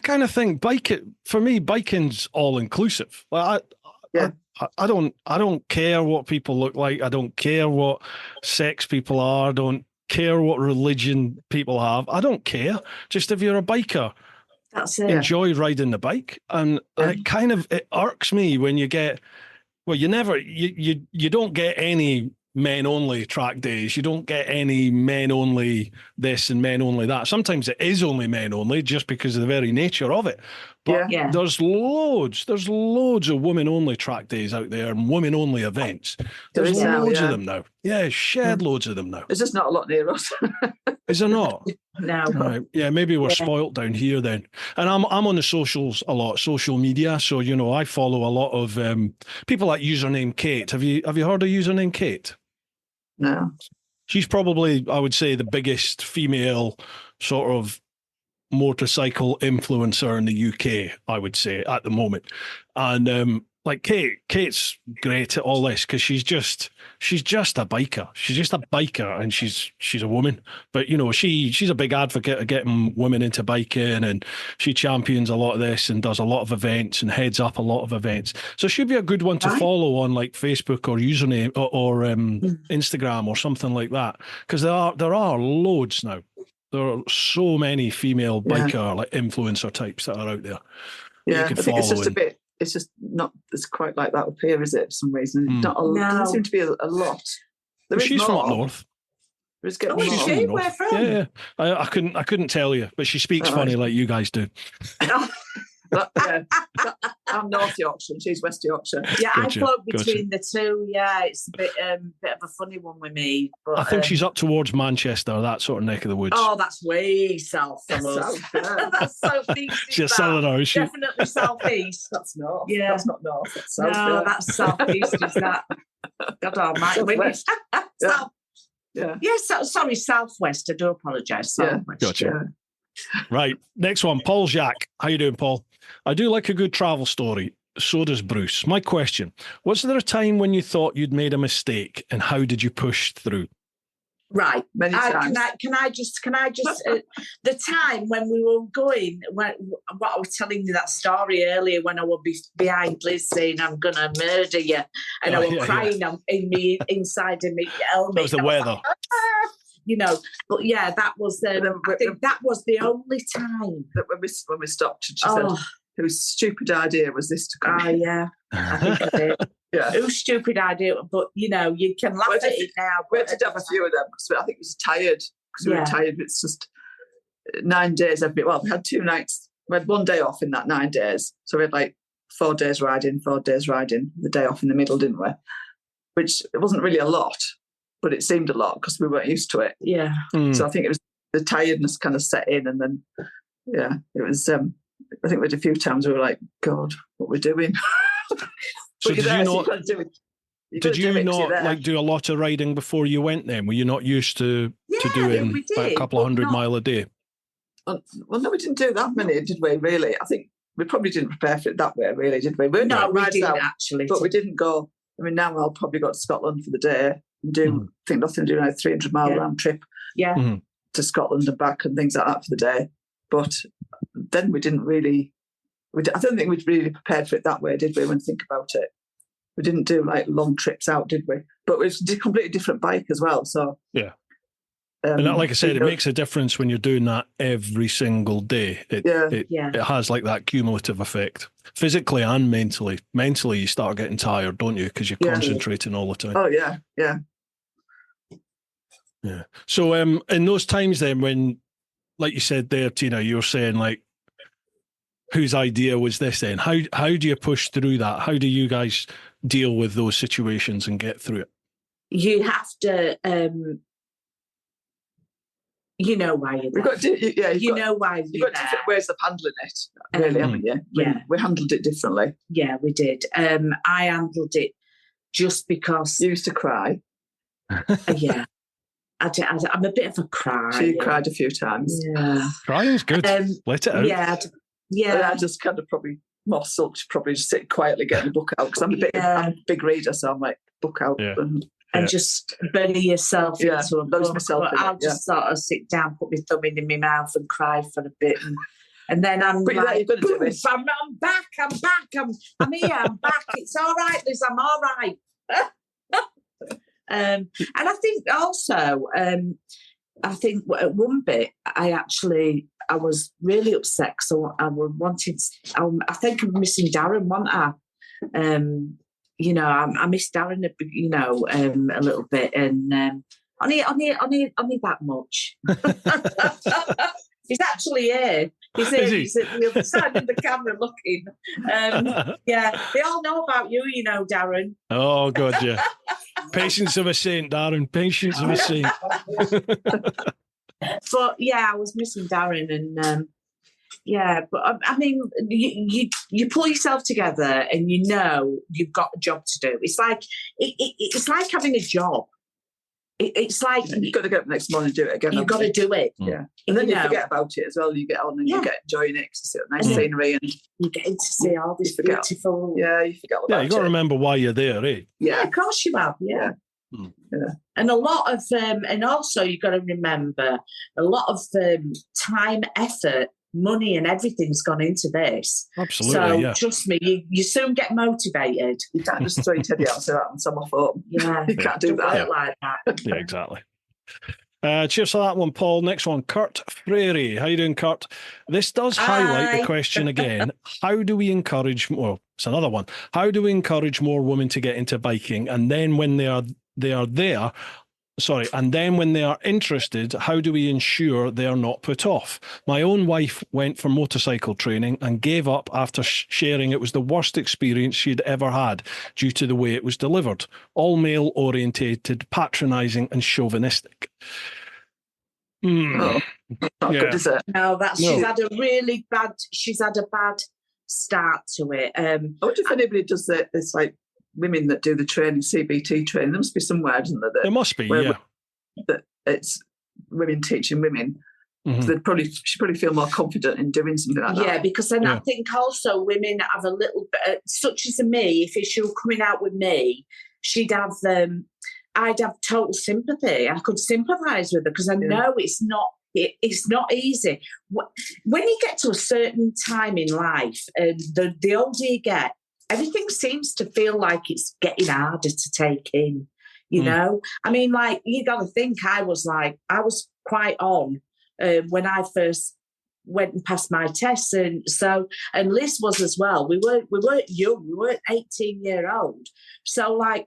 kind of think biking's all inclusive. Like I don't care what people look like. I don't care what sex people are. I don't care what religion people have. I don't care. Just if you're a biker, that's it. Enjoy riding the bike, and it irks me when you get. Well, you don't get any men only track days. You don't get any men only this and men only that. Sometimes it is only men only just because of the very nature of it. But there's loads of women only track days out there and women only events. There's loads of them now. Yeah, shed loads of them now. There's just not a lot near us. Is there not? No. Right. Yeah, maybe we're spoilt down here then. And I'm on the socials a lot, social media. So, you know, I follow a lot of people like username Kate. Have you heard of username Kate? No. She's probably, I would say, the biggest female sort of motorcycle influencer in the UK, I would say, at the moment. And like Kate's great at all this because she's just a biker. She's just a biker, and she's a woman. But you know, she's a big advocate of getting women into biking, and she champions a lot of this and does a lot of events and heads up a lot of events. So she'd be a good one to follow on like Facebook or username or Instagram or something like that, because there are loads now. There are so many female biker like influencer types that are out there. Yeah, I think it's just a bit. It's just not. It's quite like that up here, is it? For some reason, not a lot. There doesn't seem to be a lot. She's from up north. She's from where from? Yeah. I couldn't tell you, but she speaks funny like you guys do. I'm North Yorkshire, she's West Yorkshire. Yeah, gotcha, I float between the two. Yeah, it's a bit of a funny one with me. But I think she's up towards Manchester, that sort of neck of the woods. Oh, that's way south from us. That's southeast. She's a southerner, is she? Definitely southeast. That's north. Yeah, that's not north. That's south. No, that's southeast. Is that? God almighty. South. Yeah. Yes. Sorry, southwest. I do apologise. Southwest. Gotcha. Yeah. Right. Next one, Paul Jacques. How you doing, Paul? I do like a good travel story. So does Bruce. My question, was there a time when you thought you'd made a mistake, and how did you push through? Right. Many times. Can I just the time when we were going, what I was telling you that story earlier, when I would be behind Liz saying I'm gonna murder you, and I was crying in me inside of me helmet. That was the weather. Like, you know, but yeah, that was I think that was the only time that when we stopped, she said, whose stupid idea was this to come? Yeah, I think I did. Yeah. Whose stupid idea? But you can laugh at it now. We did have a few of them because I think we was tired. Because we were tired. It's just 9 days every. Well, we had 2 nights. We had 1 day off in that 9 days, so we had like 4 days riding, 4 days riding. The day off in the middle, didn't we? Which it wasn't really a lot, but it seemed a lot because we weren't used to it. Yeah. So I think it was the tiredness kind of set in, and then it was. I think we had a few times we were like, God, what we're doing. So did you not? Did you not like do a lot of riding before you went then? Were you not used to doing a couple of 100 a day? Well, no, we didn't do that many, did we, really? I think we probably didn't prepare for it that way, really, did we? No, we didn't actually. But we didn't go. I mean, now I'll probably go to Scotland for the day and do, think nothing, do a 300-mile round trip to Scotland and back and things like that for the day. But then we didn't really, I don't think we'd really prepared for it that way, did we, when you think about it? We didn't do like long trips out, did we? But it was a completely different bike as well. So yeah. And like I said, it makes a difference when you're doing that every single day. It has like that cumulative effect, physically and mentally. Mentally, you start getting tired, don't you? Because you're concentrating all the time. Oh, yeah, yeah. Yeah. So in those times then when, like you said there, Tina, you were saying like, whose idea was this then? How do you push through that? How do you guys deal with those situations and get through it? You have to, you know why you're there. You've got different ways of handling it, really, haven't you? We handled it differently. Yeah, we did. I handled it just because... You used to cry. Yeah. I'm a bit of a cry. So you cried a few times. Yeah. Crying's good. Let it out. Yeah. And I just kind of probably more sulked, probably just sit quietly, getting the book out because I'm a big reader, so I'm like, book out. Yeah. And just bury yourself into a book. I'll just sort of sit down, put my thumb in my mouth and cry for a bit. And then I'm like, I'm back, I'm here, I'm back. It's all right, Liz, I'm all right. And I think also, at one bit, I was really upset because I think I'm missing Darren, wasn't I? I miss Darren, a little bit, and only that much. He's actually here. He's here. He's at the other side of the camera looking. They all know about you, Darren. Oh, God, yeah. Patience of a saint, Darren. Patience of a saint. But I was missing Darren, and but I mean, you pull yourself together, and you've got a job to do. It's like it's like having a job. It's like you've got to get up the next morning and do it again. You've got to do it, and then you forget about it as well. You get on and you get enjoying it because it's nice scenery, and you get to see all this beautiful. Yeah, you forget about it. You got to remember why you're there, eh? Yeah, of course you have. Yeah. And a lot of and also you've got to remember a lot of time, effort, money and everything's gone into this. Absolutely. So trust me, you soon get motivated. You can't just throw your teddy out and say that and some off home. Yeah. You can't do that like that. Yeah, exactly. Cheers for that one, Paul. Next one, Kurt Frary. How you doing, Kurt? This does highlight the question again. How do we encourage more? It's another one. How do we encourage more women to get into biking? And then when they are interested, how do we ensure they are not put off? My own wife went for motorcycle training and gave up after sharing it was the worst experience she'd ever had due to the way it was delivered. All male orientated, patronising and chauvinistic. Not good, is it? No, she's had a bad start to it. I wonder if anybody does that. It's like women that do the training, CBT training. There must be somewhere, isn't there? There must be, that it's women teaching women. So should probably feel more confident in doing something like that. Yeah, because then I think also women have a little bit, such as me, if she were coming out with me, I'd have total sympathy. I could sympathise with her because I know it's not easy. When you get to a certain time in life, and the older you get, everything seems to feel like it's getting harder to take in, you know? I mean, like, you got to think I was quite on when I first went and passed my tests, and Liz was as well. We weren't young, we weren't 18-year-old. So like,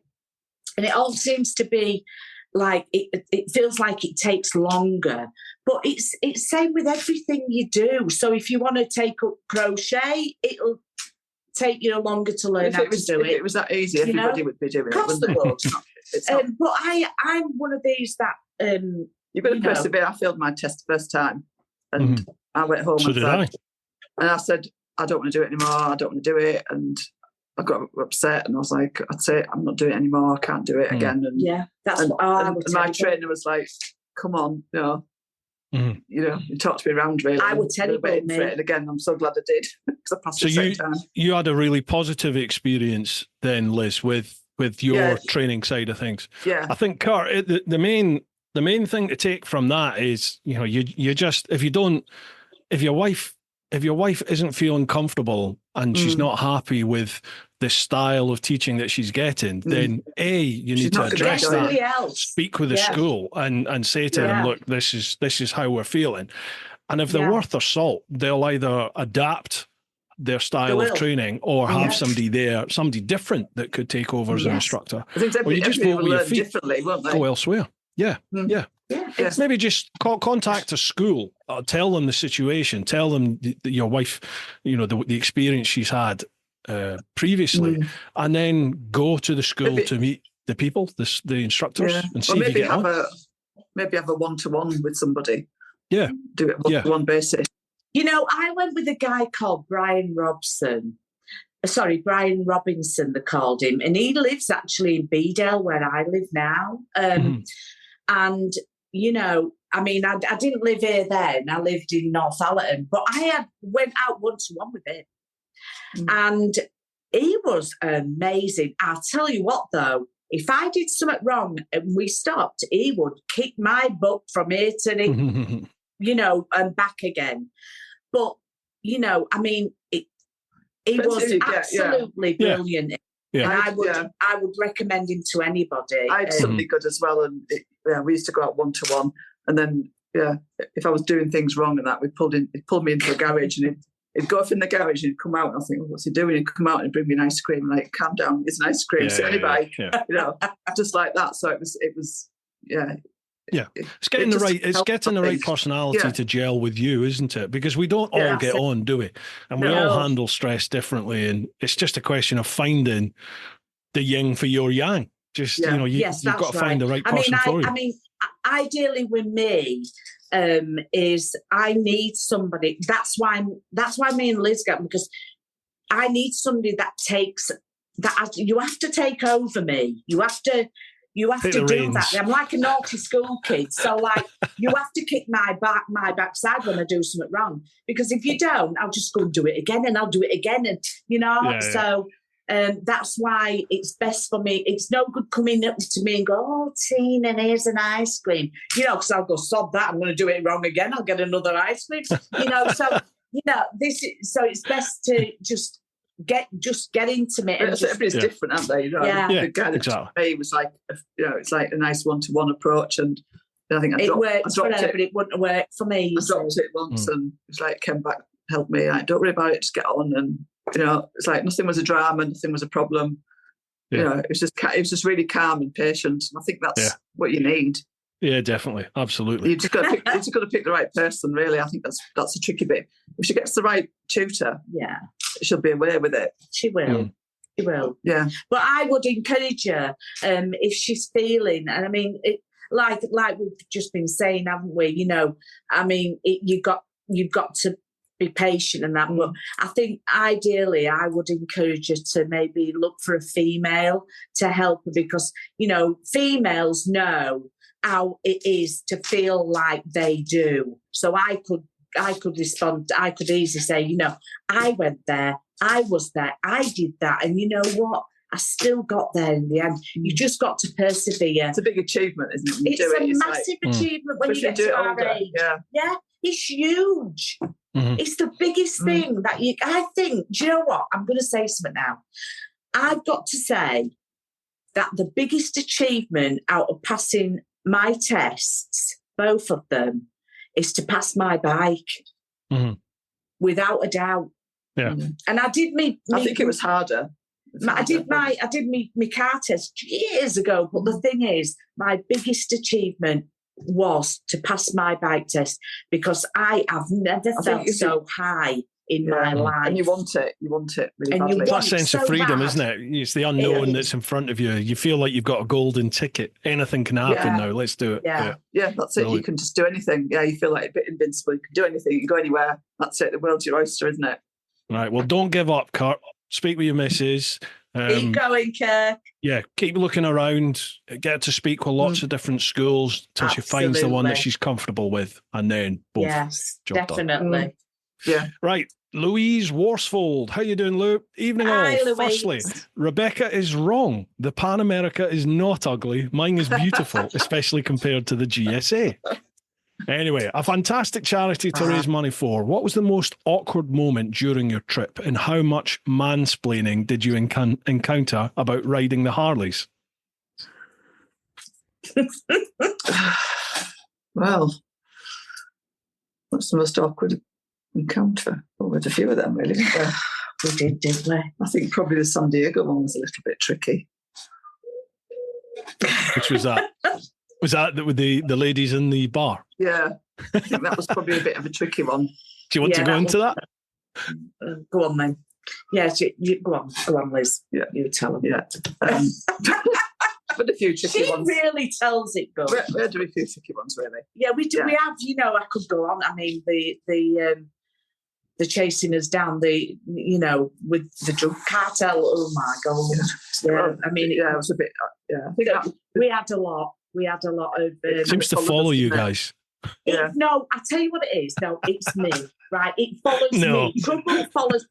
and it all seems to be like it feels like it takes longer, but it's same with everything you do. So if you want to take up crochet, it'll take you longer to learn how to do it. If it was that easy, everybody would be doing it. Of course they would. It's not. But I'm one of these that you've got to persevere. I failed my test the first time, and I went home and I said, I don't want to do it anymore. I don't want to do it, and I got upset, and I was like, I'd say I'm not doing it anymore. I can't do it again. And that's what I would and my trainer was like, come on, you talked me around really. I would tell you about me. And again, I'm so glad I did because I passed the second time. You had a really positive experience then, Liz, with your training side of things. Yeah, I think, Kurt, the main thing to take from that is, you just, if your wife isn't feeling comfortable and she's not happy with the style of teaching that she's getting, then you need to address that. Speak with the school and say to them, look, this is how we're feeling. And if they're worth their salt, they'll either adapt their style of training or have somebody different that could take over as an instructor. I think or you just vote with your feet, differently, won't they? go elsewhere. Yeah. Maybe just contact a school, tell them the situation, tell them that your wife, the experience she's had previously, and then go to the school to meet the people, the instructors, and see if you get on. Maybe have a one-to-one with somebody. Yeah. Do it one-to-one basis. I went with a guy called Brian Robinson, they called him, and he lives actually in Beedale, where I live now. And, I didn't live here then. I lived in Northallerton, but I went out one-to-one with him. And he was amazing. I'll tell you what, though, if I did something wrong and we stopped, he would kick my butt from here to the, and back again. But, he was absolutely brilliant. Yeah. And I would recommend him to anybody. I had somebody good as well, and we used to go out one-to-one, and then if I was doing things wrong and that, he pulled me into a garage, and he'd go off in the garage and he'd come out, and I think, what's he doing? He'd come out and bring me an ice cream, and like, calm down, it's an ice cream, sit on your bike, just like that. So it was. It's getting the right personality to gel with you, isn't it? Because we don't all get on, do we? And we all handle stress differently, and it's just a question of finding the yin for your yang. Just you've got to find the right person for you. I mean, ideally with me, is I need somebody. That's why me and Liz got, because I need somebody that takes that. You have to take over me. You have to do that. I'm like a naughty school kid. So like, you have to kick my backside when I do something wrong. Because if you don't, I'll just go and do it again, and I'll do it again. And, so that's why it's best for me. It's no good coming up to me and go, oh, Tina, here's an ice cream. Because I'll go, sod that, I'm going to do it wrong again. I'll get another ice cream. So, so it's best to just get into me. And everybody's different, aren't they? The guy that me was like, it's like a nice one-to-one approach, and I think I dropped it. But it wouldn't work for me. I dropped it once, and it was like, came back, help me. Like, don't worry about it, just get on. And it's like nothing was a drama, nothing was a problem. It was just really calm and patient. And I think that's what you need. Yeah, definitely, absolutely. You just got to pick the right person. Really, I think that's the tricky bit. If she gets the right tutor, she'll be aware with it. She will. She will. Yeah. But I would encourage her if she's feeling, and I mean, like we've just been saying, haven't we? You've got to be patient and that. But I think ideally, I would encourage her to maybe look for a female to help her, because females know how it is to feel like they do. So I could respond. I could easily say, I went there, I was there, I did that, and you know what? I still got there in the end. You just got to persevere. It's a big achievement, isn't it? It's a massive achievement when you get to our age. Yeah, it's huge. Mm-hmm. It's the biggest thing that I think, do you know what? I'm going to say something now. I've got to say that the biggest achievement out of passing my tests, both of them, is to pass my bike. without a doubt. Yeah. And I did I think it was harder. I did my car test years ago, but the thing is, my biggest achievement was to pass my bike test, because I have never felt so high in my life. And you want it really badly. That sense of freedom, bad. isn't it? It's the unknown that's in front of you. You feel like you've got a golden ticket. Anything can happen now. Let's do it. Yeah, that's it. You can just do anything. Yeah, you feel like a bit invincible. You can do anything. You can go anywhere. That's it. The world's your oyster, isn't it? Right. Well, don't give up, Kurt. Speak with your missus. Keep going, Kirk. Yeah, keep looking around. Get to speak with lots of different schools till she finds the one that she's comfortable with, and then both. Yes, job definitely. Done. Yeah. Right. Louise Worsfold. How you doing, Lou? Evening Hi, all. Louise. Firstly, Rebecca is wrong. The Pan America is not ugly. Mine is beautiful, especially compared to the GSA. Anyway, a fantastic charity to raise money for. What was the most awkward moment during your trip, and how much mansplaining did you encounter about riding the Harleys? Well, what's the most awkward encounter? Well, we had a few of them, really, didn't we? We did, didn't we? I think probably the San Diego one was a little bit tricky. Which was that? Was that with the ladies in the bar? Yeah, I think that was probably a bit of a tricky one. Do you want to go into that? Go on, then. Yes, you go on, Liz. Yeah, you tell them. Yeah, but a few tricky ones. She really tells it, though. We had a few tricky ones, really. Yeah, we do. Yeah. We have. I could go on. I mean, the chasing us down, with the drug cartel. Oh my God! Yeah, I mean, it was a bit. I think we had a lot. We had a lot of. It seems to follow you guys. Yeah. No, I tell you what it is. No, it's me. Right, it follows me. Trouble follows.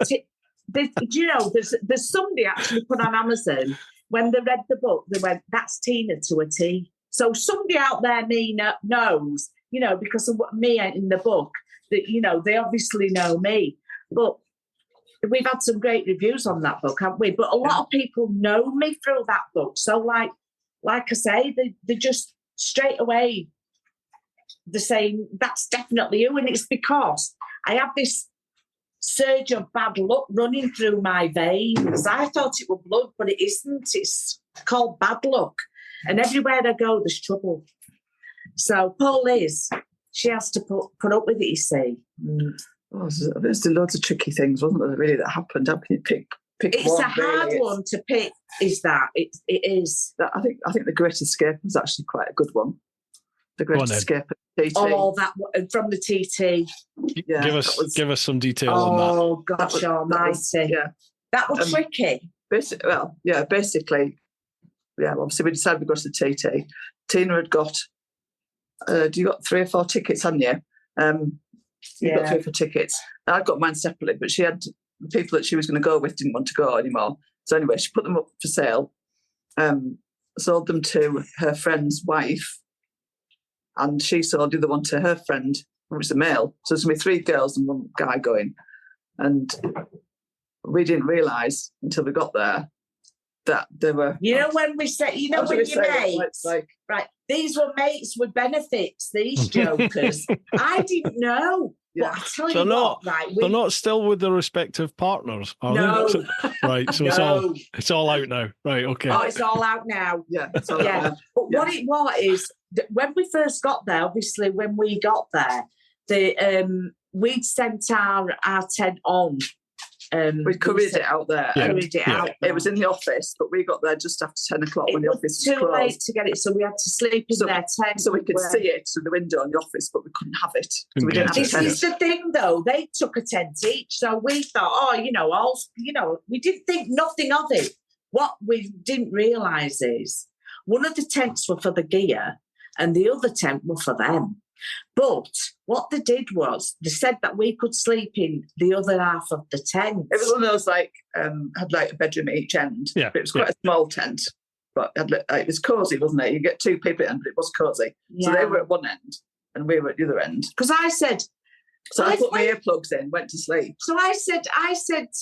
There's somebody actually put on Amazon, when they read the book, they went, "That's Tina to a T." So somebody out there knows, because of what me in the book, that they obviously know me. But we've had some great reviews on that book, haven't we? But a lot of people know me through that book. So like I say, they just straight away they're saying, "That's definitely you," and it's because I have this surge of bad luck running through my veins. I thought it was blood, but it isn't. It's called bad luck. And everywhere I go, there's trouble. So poor Liz, she has to put up with it, you see. There's loads of tricky things, wasn't there, really, that happened? How can you pick it's one? It's a hard one to pick, is that. It is. I think The Great Escape was actually quite a good one. The Great Escape at TT. Oh, that from the TT. Yeah, give us some detail on that. Oh, gosh almighty. That was tricky. Basically, obviously we decided we go to the TT. Tina had got, you got 3 or 4 tickets, hadn't you? You got 3 or 4 tickets. I'd got mine separately, but she had the people that she was going to go with didn't want to go anymore. So anyway, she put them up for sale, sold them to her friend's wife, and she sold the other one to her friend, who was a male. So there's going to be 3 girls and 1 guy going. And we didn't realise until we got there that they were... when we say, when you mates, right, these were mates with benefits, these jokers. I didn't know. Yeah. But I tell you what, they're not still with their respective partners, are they? Right, so it's all out now. Right, okay. Oh, it's all out now. Yeah, it's all out now. But what it was is, when we first got there, obviously when we got there, we'd sent our tent on. We couriered it out there. Out. It was in the office, but we got there just after 10 o'clock when the office was closed. Too late to get it, so we had to sleep in their tent. So we could see it through the window in the office, but we couldn't have it. So we didn't have this is the thing, though. They took a tent each, so we thought, we didn't think nothing of it. What we didn't realise is one of the tents were for the gear, and the other tent were for them. But what they did was they said that we could sleep in the other half of the tent. It was one of those had a bedroom at each end. Yeah, but it was quite a small tent, but it was cosy, wasn't it? You get 2 people in, but it was cosy. Yeah. So they were at one end and we were at the other end. Because I said, so I put my earplugs in, went to sleep. So I said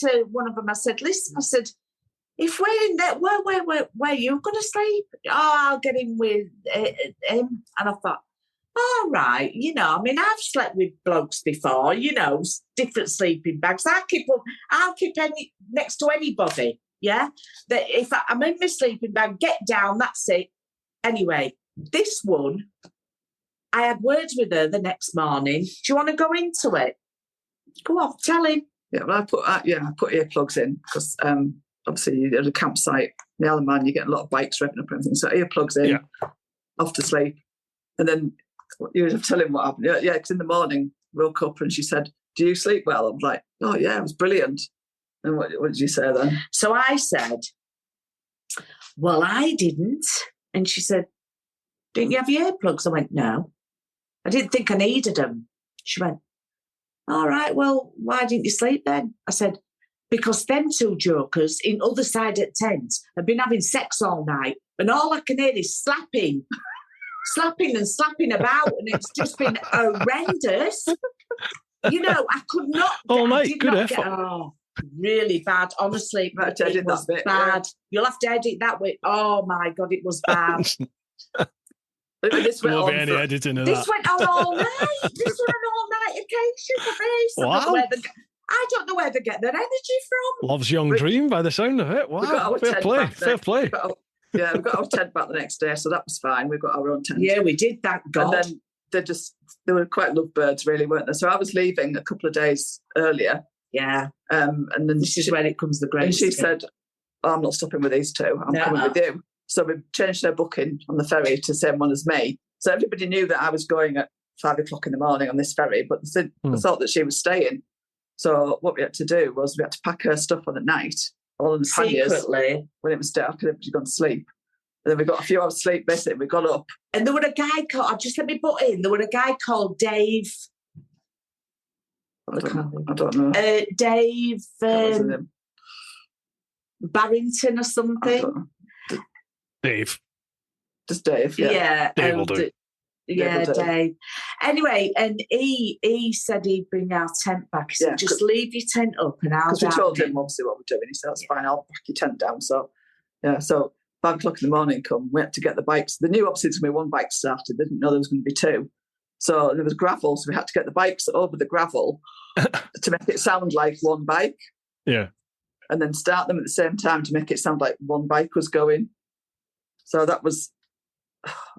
to one of them, I said, listen, if we're in there, where are you going to sleep? Oh, I'll get in with him. And I thought, all right, I mean, I've slept with blokes before, different sleeping bags. I'll keep any next to anybody, yeah? That if I'm in my sleeping bag, get down, that's it. Anyway, this one, I had words with her the next morning. Do you want to go into it? Go on, tell him. Yeah, well, I put earplugs in because obviously at a campsite in the Isle of Man, you get a lot of bikes revving up and everything. So earplugs in, off to sleep. And then you have to tell him what happened. Yeah, because in the morning, woke up and she said, do you sleep well? I was like, oh, yeah, it was brilliant. And what did you say then? So I said, well, I didn't. And she said, didn't you have your earplugs? I went, no. I didn't think I needed them. She went, all right, well, why didn't you sleep then? I said, because them two jokers in other side at tent have been having sex all night and all I can hear is slapping and slapping about and it's just been horrendous. I could not... All night, good effort. Really bad, honestly. It was bad. Yeah. You'll have to edit that way. Oh, my God, it was bad. This went on any editing of this that. Went on all night. This was an all-night occasion for me. So wow. I don't know where they get their energy from. Love's young dream by the sound of it. Wow, fair play. We got our tent back the next day, so that was fine. We've got our own tent. Yeah, we did, thank God. And then they were quite lovebirds, really, weren't they? So I was leaving a couple of days earlier. Yeah. And then this is where it comes the grace. And she said, I'm not stopping with these two. I'm coming with you. So we changed their booking on the ferry to the same one as me. So everybody knew that I was going at 5 o'clock in the morning on this ferry, but they thought that she was staying. So what we had to do was we had to pack her stuff on at night, all in the panniers. Secretly. When it was dark and everybody gone to sleep. And then we got a few hours sleep, basically. We got up. And there was a guy called, just let me put in, there was a guy called Dave. I don't know. Dave Barrington or something. Dave. Just Dave, yeah. Yeah. Dave will do. Yeah, Dave. Anyway, and he said he'd bring our tent back. He said, just leave your tent up and I'll Because we told him obviously what we're doing. He said, that's fine, I'll pack your tent down. So, yeah, so 5 o'clock in the morning we had to get the bikes. They knew obviously there's going to be one bike started. They didn't know there was going to be two. So there was gravel, so we had to get the bikes over the gravel to make it sound like one bike. Yeah. And then start them at the same time to make it sound like one bike was going. So that was...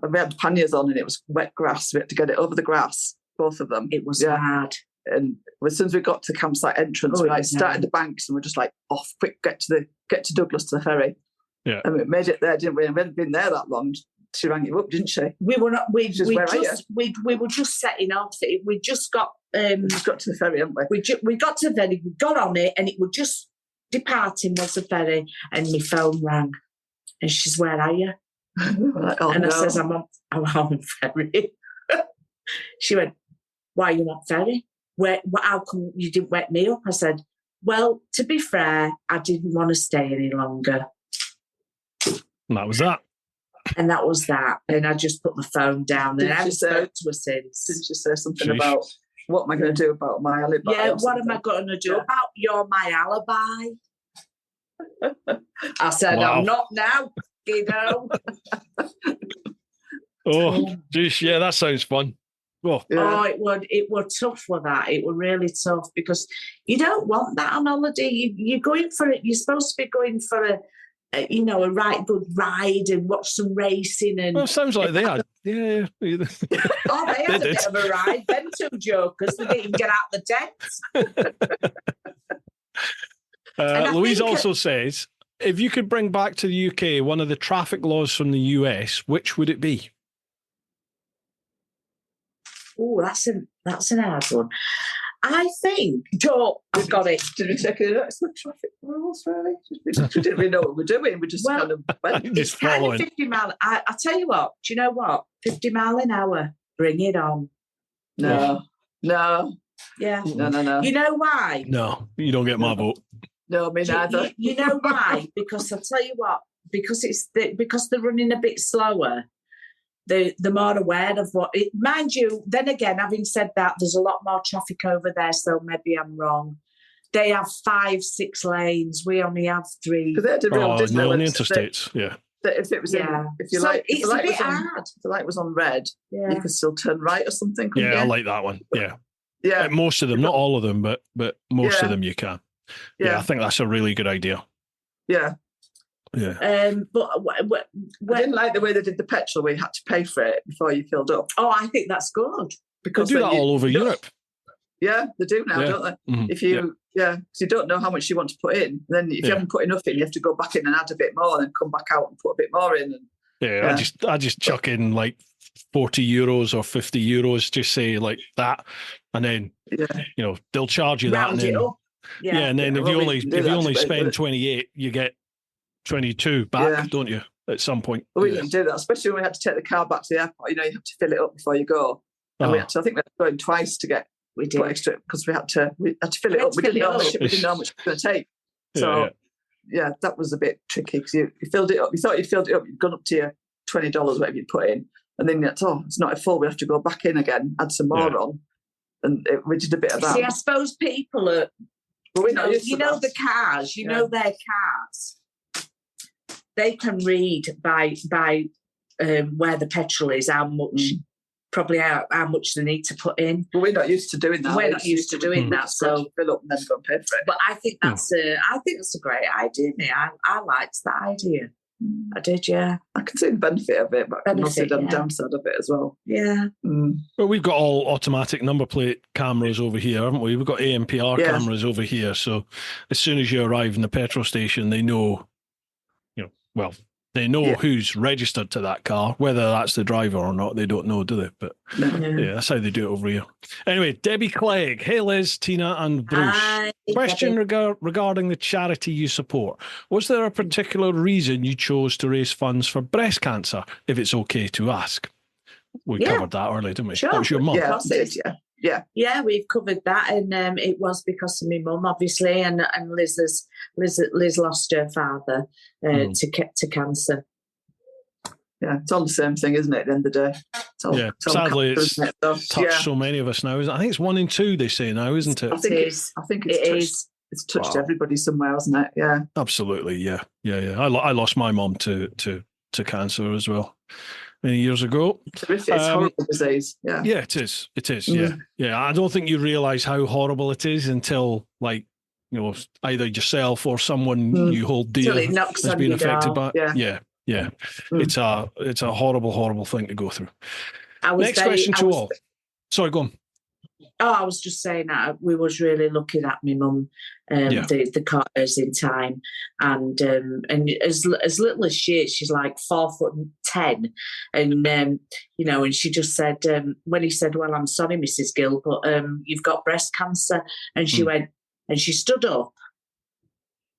we had panniers on and it was wet grass. We had to get it over the grass, both of them. It was hard. And as soon as we got to the campsite entrance, we started the banks and we're just like, off, quick, get to Douglas to the ferry. Yeah. And we made it there, didn't we? And we hadn't been there that long. She rang you up, didn't she? We were not. We were just setting off. We just got. We just got to the ferry, hadn't we? We got to the ferry. We got on it, and it was just departing. Was the ferry, and my phone rang, and she's, "Where are you?" I says, "I'm on ferry." She went, "Why are you on ferry? How come you didn't wake me up?" I said, "Well, to be fair, I didn't want to stay any longer." And that was that. And that was that. And I just put the phone down and I haven't spoken to her since. Didn't you say something about what am I going to do about my alibi? Yeah, what am I going to do about you're my alibi? I said, I'm not now, kiddo. Oh, geez, yeah, that sounds fun. Oh, yeah. It was tough with that. It was really tough because you don't want that on holiday. You're going for it. You're supposed to be going for a right good ride and watch some racing. And sounds like they had. Yeah. They had a bit of a ride. Them two jokers, they didn't even get out the tent. Louise also says, if you could bring back to the UK one of the traffic laws from the US, which would it be? Oh, that's an hard one. I think, Joe, I've got it. Did we take it out? Traffic rules, really? We didn't really know what we're doing. We just kind of went. Just following. 50 mile. I tell you what, do you know what? 50 mile an hour. Bring it on. No. Yeah. No. You know why? No, you don't get my vote. No, me neither. You know why? Because I'll tell you what, because they're running a bit slower. The more aware of what it, mind you, then again, having said that, there's a lot more traffic over there, so maybe I'm wrong. They have 5-6 lanes. We only have 3. Because they had a real on the interstates, yeah. that if it was if you so like, it's if the light a bit was on, hard. if the light was on red, you could still turn right or something. Yeah, you? I like that one. Yeah. Yeah. Most of them, not all of them, but most of them you can. Yeah, I think that's a really good idea. Yeah. Yeah. But I didn't like the way they did the petrol where you had to pay for it before you filled up. Oh, I think that's good. Because they do that all over Europe. Yeah, they do now, don't they? Mm-hmm. If you, because you don't know how much you want to put in. Then if you haven't put enough in, you have to go back in and add a bit more, and then come back out and put a bit more in. And, I just chuck in like €40 or €50, just say like that, and then they'll charge you Round that, and then and then if you only spend 28, you get 22 back, don't you? At some point, we didn't do that, especially when we had to take the car back to the airport. You have to fill it up before you go, and we had to. I think we had to go in twice to get. We did extra because we had to fill it up. We didn't know how much it was going to take. So that was a bit tricky because you filled it up. You thought you'd filled it up. You'd gone up to your $20, whatever you'd put in, and then it's not full. We have to go back in again, add some more on, and we did a bit of that. See, I suppose people are. But we're not the cars. Their cars. They can read by where the petrol is, how much. Probably how much they need to put in. But we're not used to doing that. We're not used to doing that, so fill up and then go and pay for it. But I think that's a great idea. I liked that idea. I did, yeah. I can see the benefit of it, but I can also see the downside of it as well. Yeah. Well, we've got all automatic number plate cameras over here, haven't we? We've got ANPR cameras over here, so as soon as you arrive in the petrol station, they know. They know who's registered to that car, whether that's the driver or not. They don't know, do they? But that's how they do it over here. Anyway, Debbie Clegg. Hey, Liz, Tina and Bruce. Hi, question regarding the charity you support. Was there a particular reason you chose to raise funds for breast cancer, if it's okay to ask? We covered that earlier, didn't we? Sure. That was your mum. Yeah, we've covered that, and it was because of my mum, obviously, and Liz lost her father to cancer. Yeah, it's all the same thing, isn't it? At the end of the day, sadly, it's touched so many of us now. I think it's 1 in 2. They say now, isn't it? I think it's touched everybody somewhere, hasn't it? Yeah, absolutely. Yeah. I lost my mum to cancer as well. Many years ago. It's horrible disease. Yeah. Yeah, it is. It is. Yeah. I don't think you realise how horrible it is until, either yourself or someone you hold dear has been affected by it. Yeah. It's a horrible, horrible thing to go through. Next question to all. Sorry, go on. Oh, I was just saying that we was really lucky that my mum the caught us in time, and as little as she's like 4'10", and and she just said when he said, "Well, I'm sorry, Mrs. Gill, but you've got breast cancer," and she went and she stood up,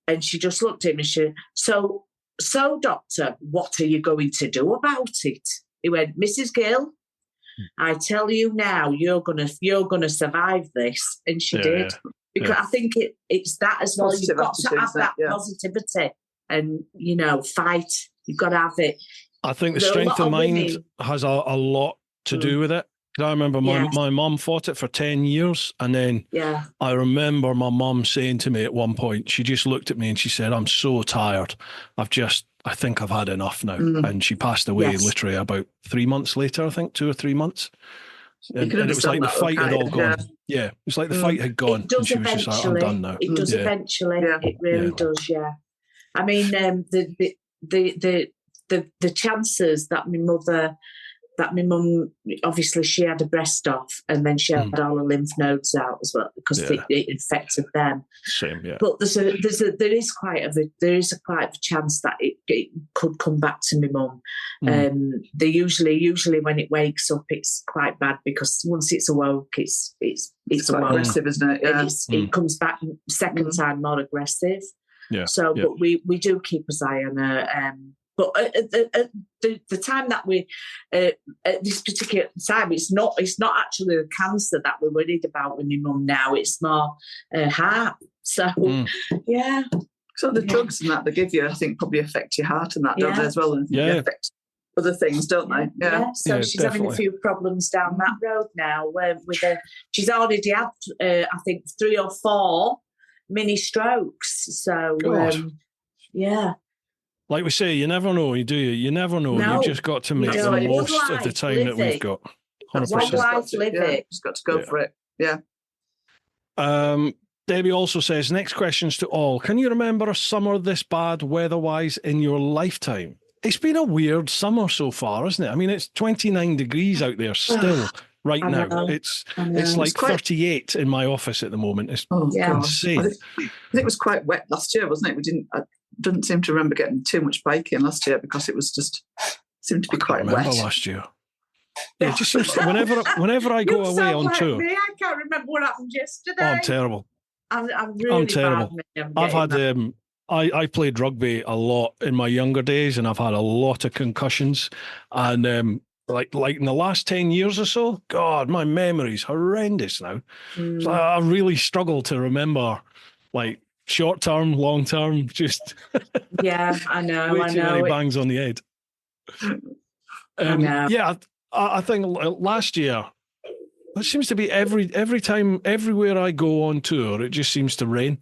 and she just looked at him and she said, so doctor, what are you going to do about it? He went, "Mrs. Gill, I tell you now, you're gonna survive this," and she did. Because I think it's that as well. You've got to have that positivity, and fight. You've got to have it. I think the strength of mind has a lot to do with it. I remember my mum fought it for 10 years, and then I remember my mum saying to me at one point, she just looked at me and she said, "I'm so tired. I think I've had enough now." And she passed away literally about 3 months later, I think 2 or 3 months. And it was like the fight had all gone. Yeah, it's like the fight had gone. And she was just like, "I'm done now." It does eventually. It really does. Yeah. I mean, the chances that my mum, obviously she had a breast off, and then she had all her lymph nodes out as well because it infected them. Same, yeah. But there is quite a chance that it could come back to my mum. They usually when it wakes up, it's quite bad because once it's awoke, it's awoke. Aggressive, isn't it? Yeah. It comes back second time more aggressive. Yeah. So, but we do keep an eye on her. But at the time that we, at this particular time, it's not actually the cancer that we're worried about with my mum now. It's more heart. So, yeah. So the drugs and that they give you, I think, probably affect your heart and that, don't they, as well? And they affect other things, don't they? Yeah. So she's having a few problems down that road now. With her, she's already had, I think, 3 or 4 mini strokes. So, yeah. like we say, you never know, do you? You never know. No, You've just got to make you the don't. most One of the life, time live that we've it. got. One 100%. life, live it. Just got to go for it. Yeah. Debbie also says, next questions to all. Can you remember a summer this bad weather-wise in your lifetime? It's been a weird summer so far, isn't it? I mean, it's 29 degrees out there still right now. It's like 38 in my office at the moment. It's insane. I think it was quite wet last year, wasn't it? I didn't seem to remember getting too much biking last year because it was just seemed to be quite wet. Last year. Yeah, it just seems whenever I go away on tour. Me. I can't remember what happened yesterday. Oh, I'm terrible. I'm really terrible. I've had I played rugby a lot in my younger days, and I've had a lot of concussions. And like in the last 10 years or so, God, my memory's horrendous now. So I really struggle to remember, like, short term, long term. Just yeah, I know. Way too many bangs on the head. I know. Yeah, I think last year. It seems to be every time, everywhere I go on tour, it just seems to rain.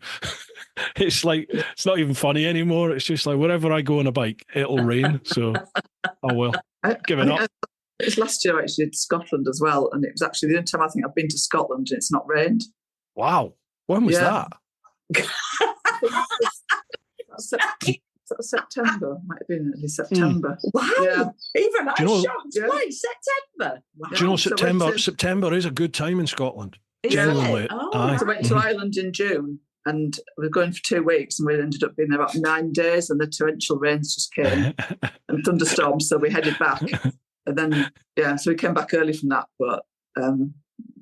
It's like, it's not even funny anymore. It's just like, wherever I go on a bike, it'll rain. So, give it up. It's last year actually in Scotland as well. And it was actually the only time I think I've been to Scotland and it's not rained. Wow. When was that? September. Might have been early September. Wow. Yeah. Even I'm shocked. Yeah. Why, September? Wow. Do you know September is a good time in Scotland? Genuinely. I went to Ireland in June and we were going for 2 weeks and we ended up being there about 9 days and the torrential rains just came and thunderstorms, so we headed back. And then, so we came back early from that, but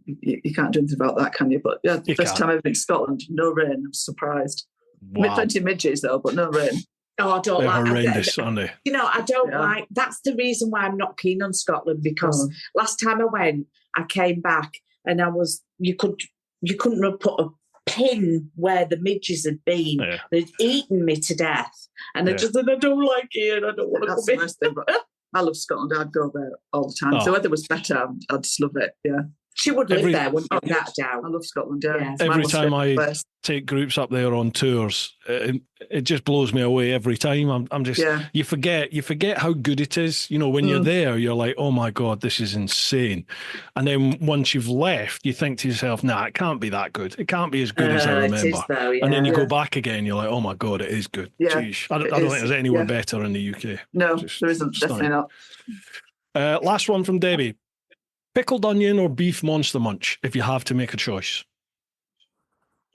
you can't do anything about that, can you? But yeah, the first time I've been in Scotland, no rain. I was surprised. Wow. Plenty of midges though, but no rain. Oh, I don't like horrendous, aren't they? You know, I don't like. That's the reason why I'm not keen on Scotland, because last time I went, I came back and you couldn't put a pin where the midges had been. Yeah. They'd eaten me to death, and I just said, I don't like it. I don't want to come in. Thing, but I love Scotland. I'd go there all the time. If the weather was better, I'd just love it. Yeah. She would live there, wouldn't you? Without doubt. I love Scotland, yeah. Every time I take groups up there on tours, it just blows me away every time. I'm just, you forget how good it is. You know, when you're there, you're like, oh my God, this is insane. And then once you've left, you think to yourself, nah, it can't be that good. It can't be as good as I remember. It is though, and then you go back again, you're like, oh my God, it is good. Yeah, Jeez. I don't think there's anywhere better in the UK. No, there isn't, definitely not. Last one from Debbie. Pickled onion or beef Monster Munch, if you have to make a choice?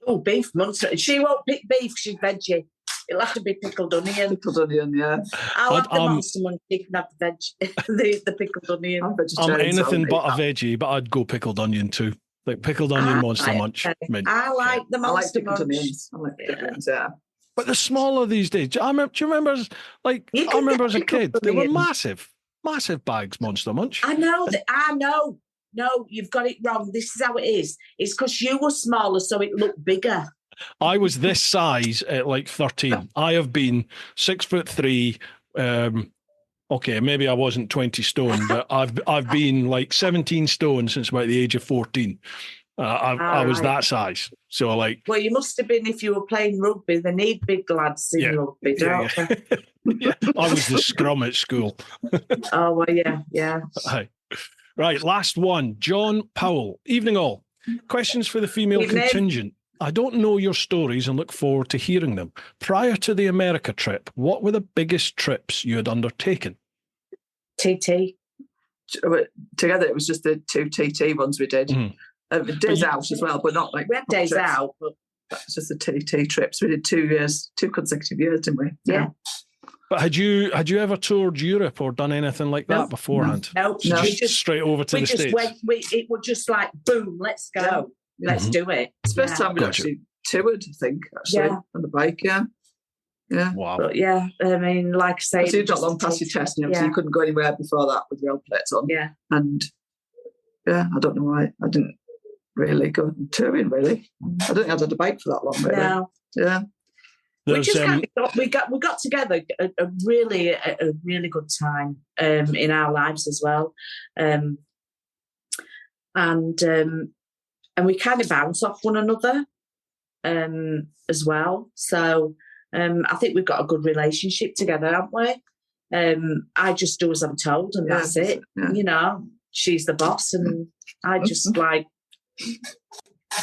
Oh, beef Monster. She won't pick beef, she's veggie. It'll have to be pickled onion. Pickled onion, yeah. I'll have the Monster Munch, you can have the pickled onion. I'm anything but a veggie, but I'd go pickled onion too. Like pickled onion Monster Munch. I like the Monster Munch. Onions. I like pickled onions, yeah. But they're smaller these days. Do you remember, as a kid, they were massive bags, Monster Munch. I know. No, you've got it wrong. This is how it is. It's because you were smaller, so it looked bigger. I was this size at like 13. I have been 6'3". Okay, maybe I wasn't 20 stone, but I've been like 17 stone since about the age of 14. I was that size. So like, well, you must have been if you were playing rugby. They need big lads in rugby, don't they? Yeah. I was the scrum at school. Oh well, yeah. Right, last one. John Powell. Evening all. Questions for the female contingent. I don't know your stories and look forward to hearing them. Prior to the America trip, what were the biggest trips you had undertaken? TT. Together, it was just the 2 TT ones we did. Days out as well, but not like... We had days out, but... That's just the TT trips. We did 2 consecutive years, didn't we? Yeah. But had you ever toured Europe or done anything like that beforehand? No. Just straight over to the States? It was just like, boom, let's go. Let's do it. It's the first time we actually toured, I think, on the bike, yeah. Wow. But I mean, like I say... So you've got long past your test, and you couldn't go anywhere before that with your old plates on. Yeah. And, I don't know why I didn't really go touring, really. I don't think I'd had a bike for that long, really. No. Yeah. We got together a really good time in our lives as well, and we kind of bounce off one another as well. So I think we've got a good relationship together, haven't we? I just do as I'm told, and that's it. Yeah. You know, she's the boss, and I just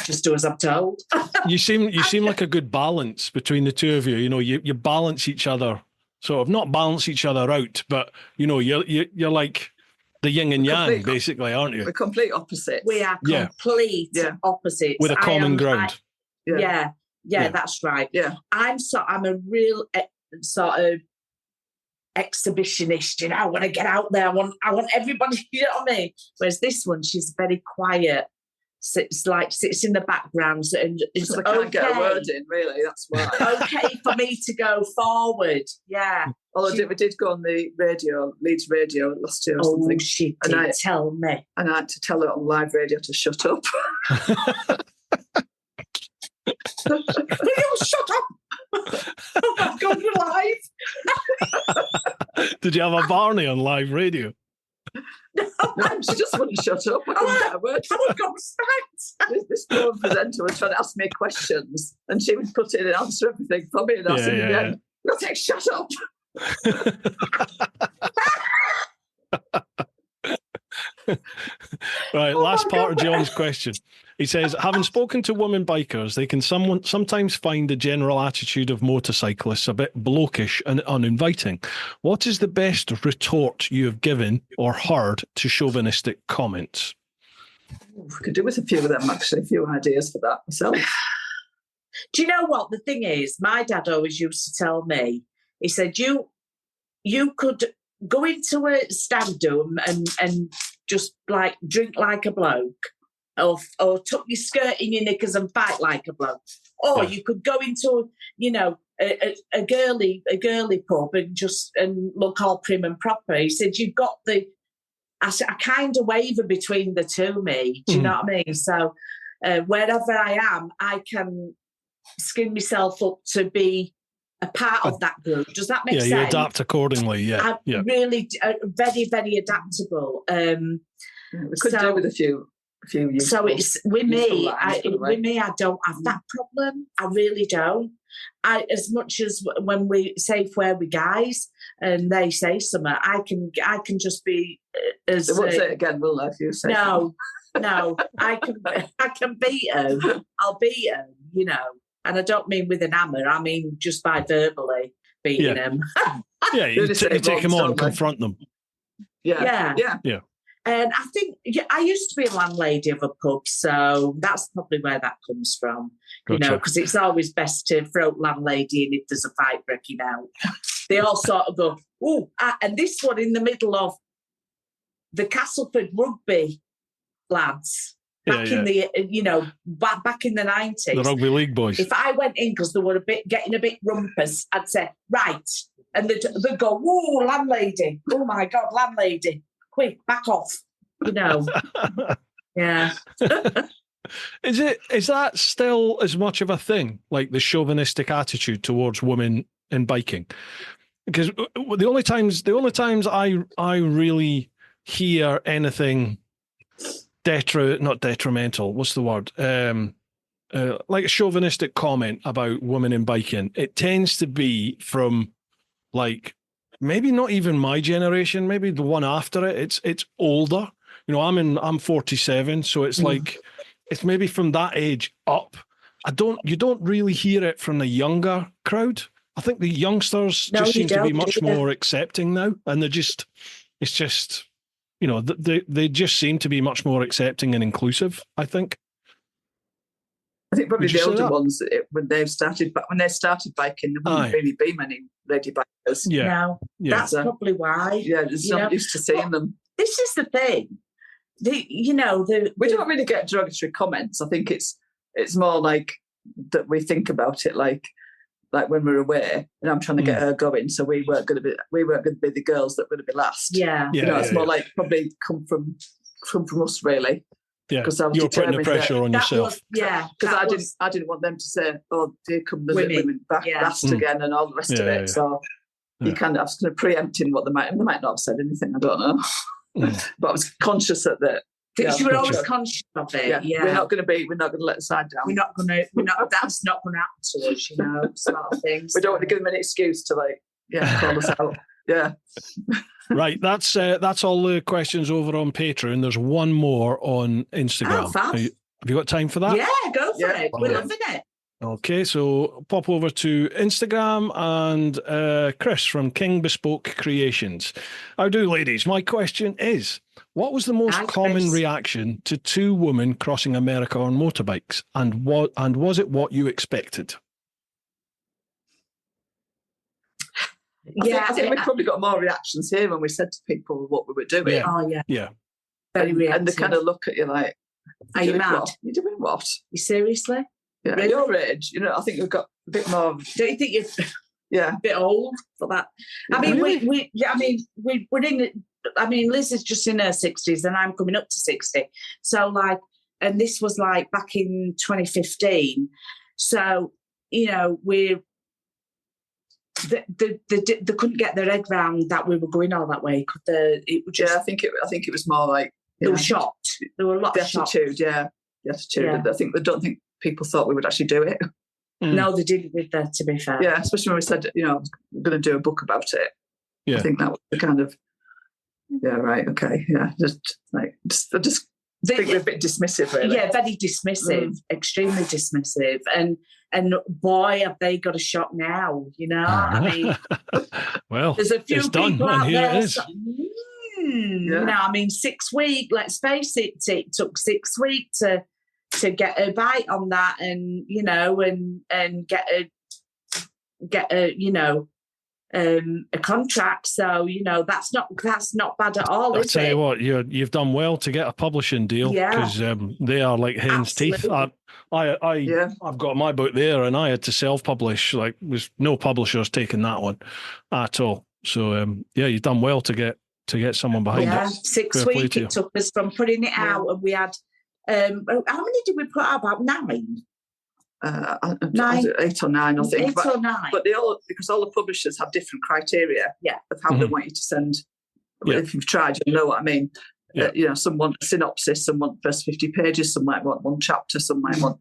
just do as I'm told. You seem like a good balance between the two of you. You know, you balance each other, sort of not balance each other out, but you know, you're like the yin and yang, basically, aren't you? We're complete opposites. We are complete opposites with a common ground. Yeah, that's right. Yeah, I'm a real sort of exhibitionist. You know, I want to get out there. I want everybody. You know what I mean? Whereas this one, she's very quiet. Sits in the background, and it's I can't get a word in. Really, that's why. Okay for me to go forward. Yeah. Although we did go on the radio, Leeds Radio last year or something. She did tell me. And I had to tell her on live radio to shut up. Will you shut up? Oh my God, you're live. Did you have a Barney on live radio? No, she just wouldn't shut up. I couldn't get a word. I would go straight. This poor presenter was trying to ask me questions, and she would put in and answer everything for me. And I said, "Again, nothing. Shut up." Right, last part of John's question. He says, having spoken to women bikers, they can sometimes find the general attitude of motorcyclists a bit blokish and uninviting. What is the best retort you have given or heard to chauvinistic comments? We could do with a few of them, actually, a few ideas for that myself. Do you know what? The thing is, my dad always used to tell me, he said, you could go into a stag do and just like drink like a bloke, or tuck your skirt in your knickers and fight like a bloke. Or you could go into, you know, a girly pub and look all prim and proper. He said, you've got I kind of waver between the two, me. Do you know what I mean? So wherever I am, I can skin myself up to be a part of that group. Does that make sense? Yeah, you adapt accordingly. Yeah, I'm really very, very adaptable. We could do with a few. So it's with me. I don't have that problem. I really don't. As much as when we say where we guys and they say something, I can just be as. They won't say it again, will they? If you say no, I can beat them. I'll beat them. You know, and I don't mean with an hammer. I mean just by verbally beating them. Yeah, you take them on, confront them. Yeah. And I think I used to be a landlady of a pub, so that's probably where that comes from. Gotcha. You know, because it's always best to throw landlady in if there's a fight breaking out. They all sort of go, oh, and this one in the middle of the Castleford rugby lads back in the, you know, back in the 90s. The rugby league boys. If I went in because they were getting a bit rumpus, I'd say, right. And they'd go, whoa, landlady. Oh, my God, landlady. Quick, back off, you know. Yeah. Is that still as much of a thing, like the chauvinistic attitude towards women in biking? Because the only times I really hear anything not detrimental, what's the word? Like a chauvinistic comment about women in biking, it tends to be from like maybe not even my generation, maybe the one after it. It's older. You know, I'm 47, so it's like it's maybe from that age up. You don't really hear it from the younger crowd. I think the youngsters just seem to be much more accepting now, and it's just, you know, they just seem to be much more accepting and inclusive, I think. I think probably the older ones, when they started biking, there wouldn't really be many lady bikers. Yeah. No, that's probably why. Yeah, there's not used to seeing them. This is the thing. We don't really get derogatory comments. I think it's more like that we think about it like when we're away, and I'm trying to get her going, so we weren't going to be the girls that were going to be last. Yeah, you know, it's more like probably come from us really. Yeah, because you're putting the pressure on yourself. Because I didn't want them to say, "Oh, here come the women back last again," and all the rest of it. So you kind of, I was kind of preempting what they might not have said anything. I don't know, but I was conscious that You were always conscious of it. Yeah. We're not going to let the side down. That's not going to happen to us, sort of things. We don't want to give them an excuse to call us out. Yeah. Right. That's all the questions over on Patreon. There's one more on Instagram. Oh, fast. Have you got time for that? Yeah, go for it. We're loving it. Okay, so pop over to Instagram and Chris from King Bespoke Creations. How do, ladies? My question is, what was the most common reaction to two women crossing America on motorbikes, and was it what you expected? I think we probably got more reactions here when we said to people what we were doing. Yeah. Oh, yeah. Yeah. Very reactive. And they kind of look at you like, are you mad? You're doing what? You seriously? Yeah. Really? At your age, I think we've got a bit more. Don't you think you're a bit old for that? I mean, we're in. Liz is just in her 60s, and I'm coming up to 60. So and this was back in 2015. So we're. They couldn't get their head round that we were going all that way. It was just, I think it was more like they were shocked. There were a lot of attitude. shocked. Yeah, the attitude. Yeah. I don't think people thought we would actually do it. No, they didn't. To be fair, yeah, especially when we said we're going to do a book about it. Yeah, I think that was the kind of right, okay, yeah, I just think we're a bit dismissive, really. Yeah, very dismissive, extremely dismissive, and boy, have they got a shock now, I mean, well, there's a few it's people done, out and here there. it is. 6 weeks, let's face it, it took 6 weeks to get a bite on that and, and get a contract. So, that's not bad at all, I'll tell you what, you've done well to get a publishing deal, because they are like hen's teeth. I've got my book there, and I had to self-publish. There's no publishers taking that one at all. So you've done well to get someone behind it. 6 weeks it took us from putting it out, and we had how many did we put out? About 9. 8 or 9, I think. 8 or 9. But because all the publishers have different criteria of how they want you to send. If you've tried, you know what I mean. Some want a synopsis, some want first 50 pages, some might want one chapter, some might want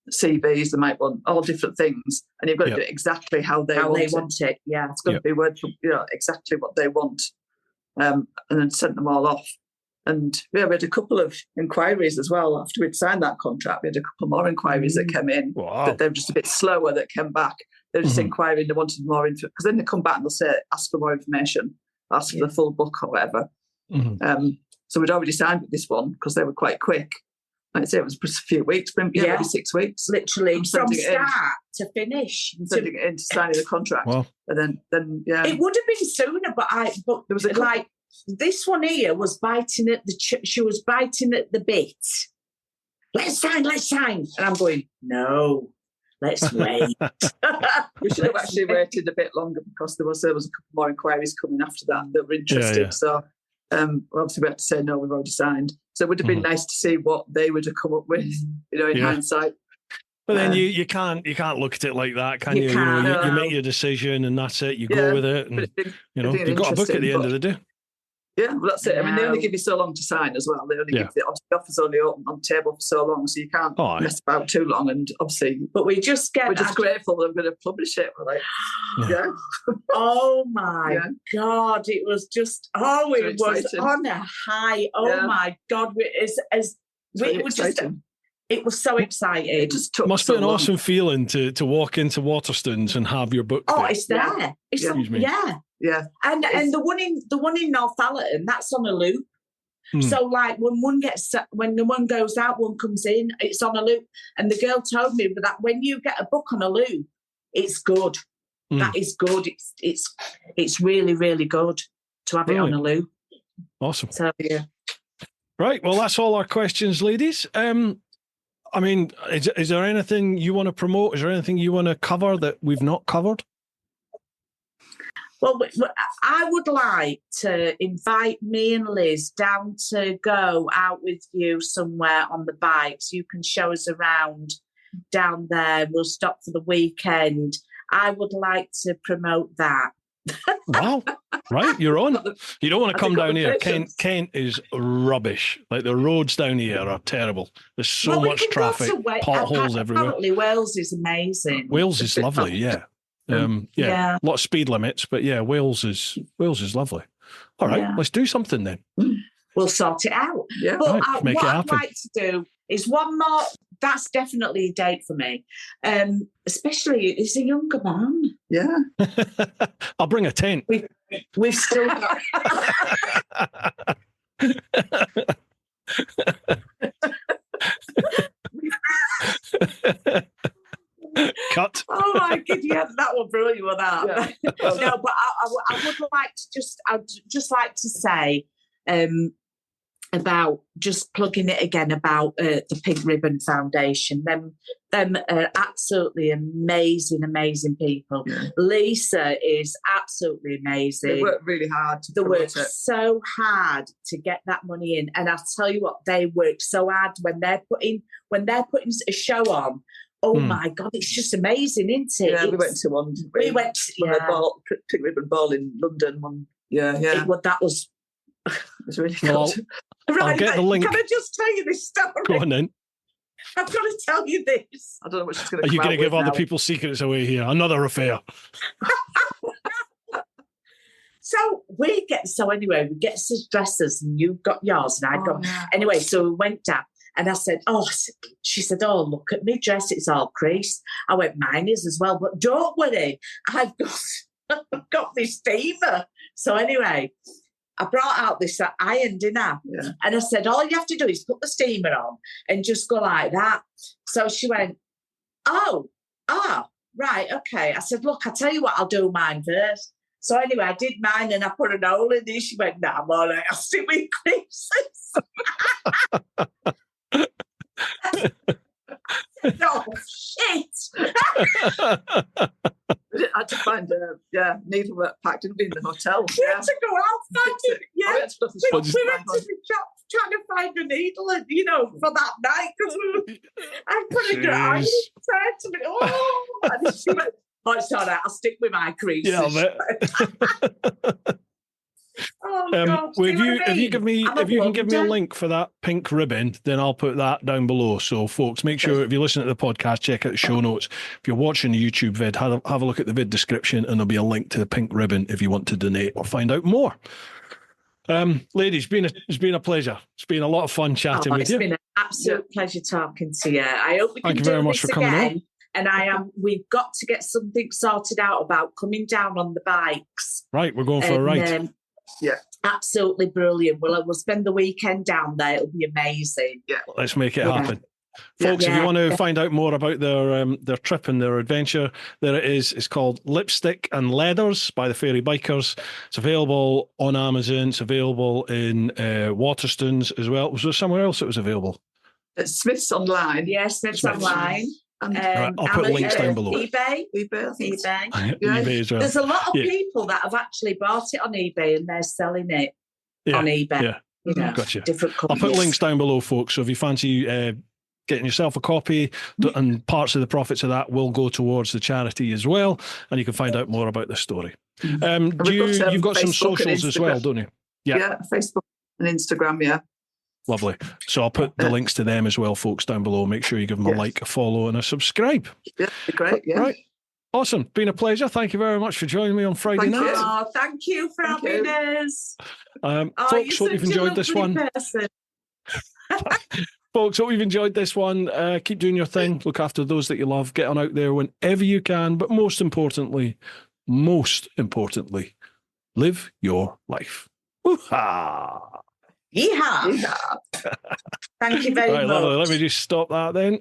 CVs, they might want all different things, and you've got to do it exactly how they want it. Yeah, it's got to be word for exactly what they want, and then sent them all off. And we had a couple of inquiries as well after we'd signed that contract. We had a couple more inquiries that came in. Wow. That they were just a bit slower that came back. They were just inquiring, they wanted more info, because then they come back and they'll say, ask for more information, ask for the full book or whatever. So we'd already signed with this one because they were quite quick. I'd say it was just a few weeks, maybe 6 weeks. Literally from start to finish. Sending it in to signing the contract. Wow. And then it would have been sooner, but there was this one here was biting at she was biting at the bit. Let's sign. And I'm going, no, let's wait. We should have actually waited a bit longer, because there was a couple more inquiries coming after that were interested. Yeah. So obviously we had to say, no, we've already signed. So it would have been nice to see what they would have come up with, in hindsight. But then you can't look at it like that, can you? You make your decision and that's it. You go with it, and you've got a book at the end of the day. Yeah, well, that's it. I mean, they only give you so long to sign as well. They only give the offer's only open on the table for so long, so you can't mess about too long. And obviously, but we're just grateful that we're going to publish it. We're like, oh my God, it was just it was on a high. Oh my God, it was so exciting. It just took must be an awesome feeling to walk into Waterstones and have your book. Oh, it's there. It's Yeah, and the one in Northallerton, that's on a loop. So when the one goes out, one comes in, it's on a loop. And the girl told me that when you get a book on a loop, it's good. That is good. It's really, really good to have it on a loop. Awesome. So right. Well, that's all our questions, ladies. I mean, is there anything you want to promote? Is there anything you want to cover that we've not covered? Well, I would like to invite me and Liz down to go out with you somewhere on the bike, so you can show us around down there. We'll stop for the weekend. I would like to promote that. Wow. Right, you're on. You don't want to come down here. patience. Kent is rubbish. Like the roads down here are terrible. There's so much traffic, potholes everywhere. Apparently, Wales is amazing. Wales is lovely, yeah. A lot of speed limits, but yeah, Wales is lovely. All right, let's do something then. We'll sort it out. Yeah, but right, make it happen. I'd like to do is one more. That's definitely a date for me. Especially, it's a younger man. Yeah. I'll bring a tent. We've still got. Cut. Oh my God! Yeah, that one brilliant. You were that. Yeah. No, but I would like to I'd just like to say about just plugging it again about the Pink Ribbon Foundation. Them absolutely amazing people. Yeah. Lisa is absolutely amazing. They work really hard. They work so hard to get that money in, and I'll tell you what, they work so hard when they're putting a show on. Oh my God, it's just amazing, isn't it? Yeah, we went to one. We went to the Pink Ribbon Ball in London. That was. It was really good. I'll get the link. Can I just tell you this story? Go on then. I've got to tell you this. I don't know what she's going to. Are you going to give other people's secrets away here? Another affair. So we get some dresses, and you got yours, and I got. Yeah. Anyway, so we went down, and I said, she said, look at me dress, it's all creased. I went, mine is as well, but don't worry, I've got this steamer. So anyway, I brought out this iron dinner, and I said, all you have to do is put the steamer on and just go like that. So she went, right, okay. I said, look, I tell you what, I'll do mine first. So anyway, I did mine and I put an hole in it. She went, no, I'm all right, I'll stick with creases. Oh, shit. I had to find needlework pack, didn't we, in the hotel? We had to go out find it. Yeah. We went to the shop trying to find a needle, and for that night, because I couldn't get it. I said to me, and she went, it's all right, I'll stick with my creases. Yeah, I'll bet. God, if you can give me a link for that pink ribbon, then I'll put that down below. So folks, make sure if you listen to the podcast, check out the show notes. If you're watching the YouTube vid, have a look at the vid description, and there'll be a link to the pink ribbon if you want to donate or find out more. Ladies, it's been a pleasure. It's been a lot of fun chatting with you. It's been an absolute pleasure talking to you. I hope we can Thank you very much for coming on. And we've got to get something sorted out about coming down on the bikes. Right, we're going for a ride. Yeah. Absolutely brilliant. We'll spend the weekend down there. It'll be amazing. Yeah. Let's make it happen. Folks, if you want to find out more about their trip and their adventure, there it is. It's called Lipstick and Leathers by the Fairy Bikers. It's available on Amazon. It's available in Waterstones as well. Was there somewhere else it was available? At Smith's online. Yeah, Smith's online. Right, I'll put links down below. eBay. eBay as well. There's a lot of people that have actually bought it on eBay and they're selling it on eBay. Yeah, gotcha. Different companies. I'll put links down below, folks. So if you fancy getting yourself a copy, and parts of the profits of that will go towards the charity as well, and you can find out more about the story. You've got some socials as well, don't you? Yeah, Facebook and Instagram. Yeah. Lovely. So I'll put the links to them as well, folks, down below. Make sure you give them a like, a follow, and a subscribe. Yeah, great. Yeah. Right. Awesome. Been a pleasure. Thank you very much for joining me on Friday night. Oh, thank you for having us. Folks, hope you've enjoyed this one. Folks, hope you've enjoyed this one. Keep doing your thing. Look after those that you love. Get on out there whenever you can. But most importantly, live your life. Woo-ha! Yeehaw! Thank you very much. Lovely. Let me just stop that then.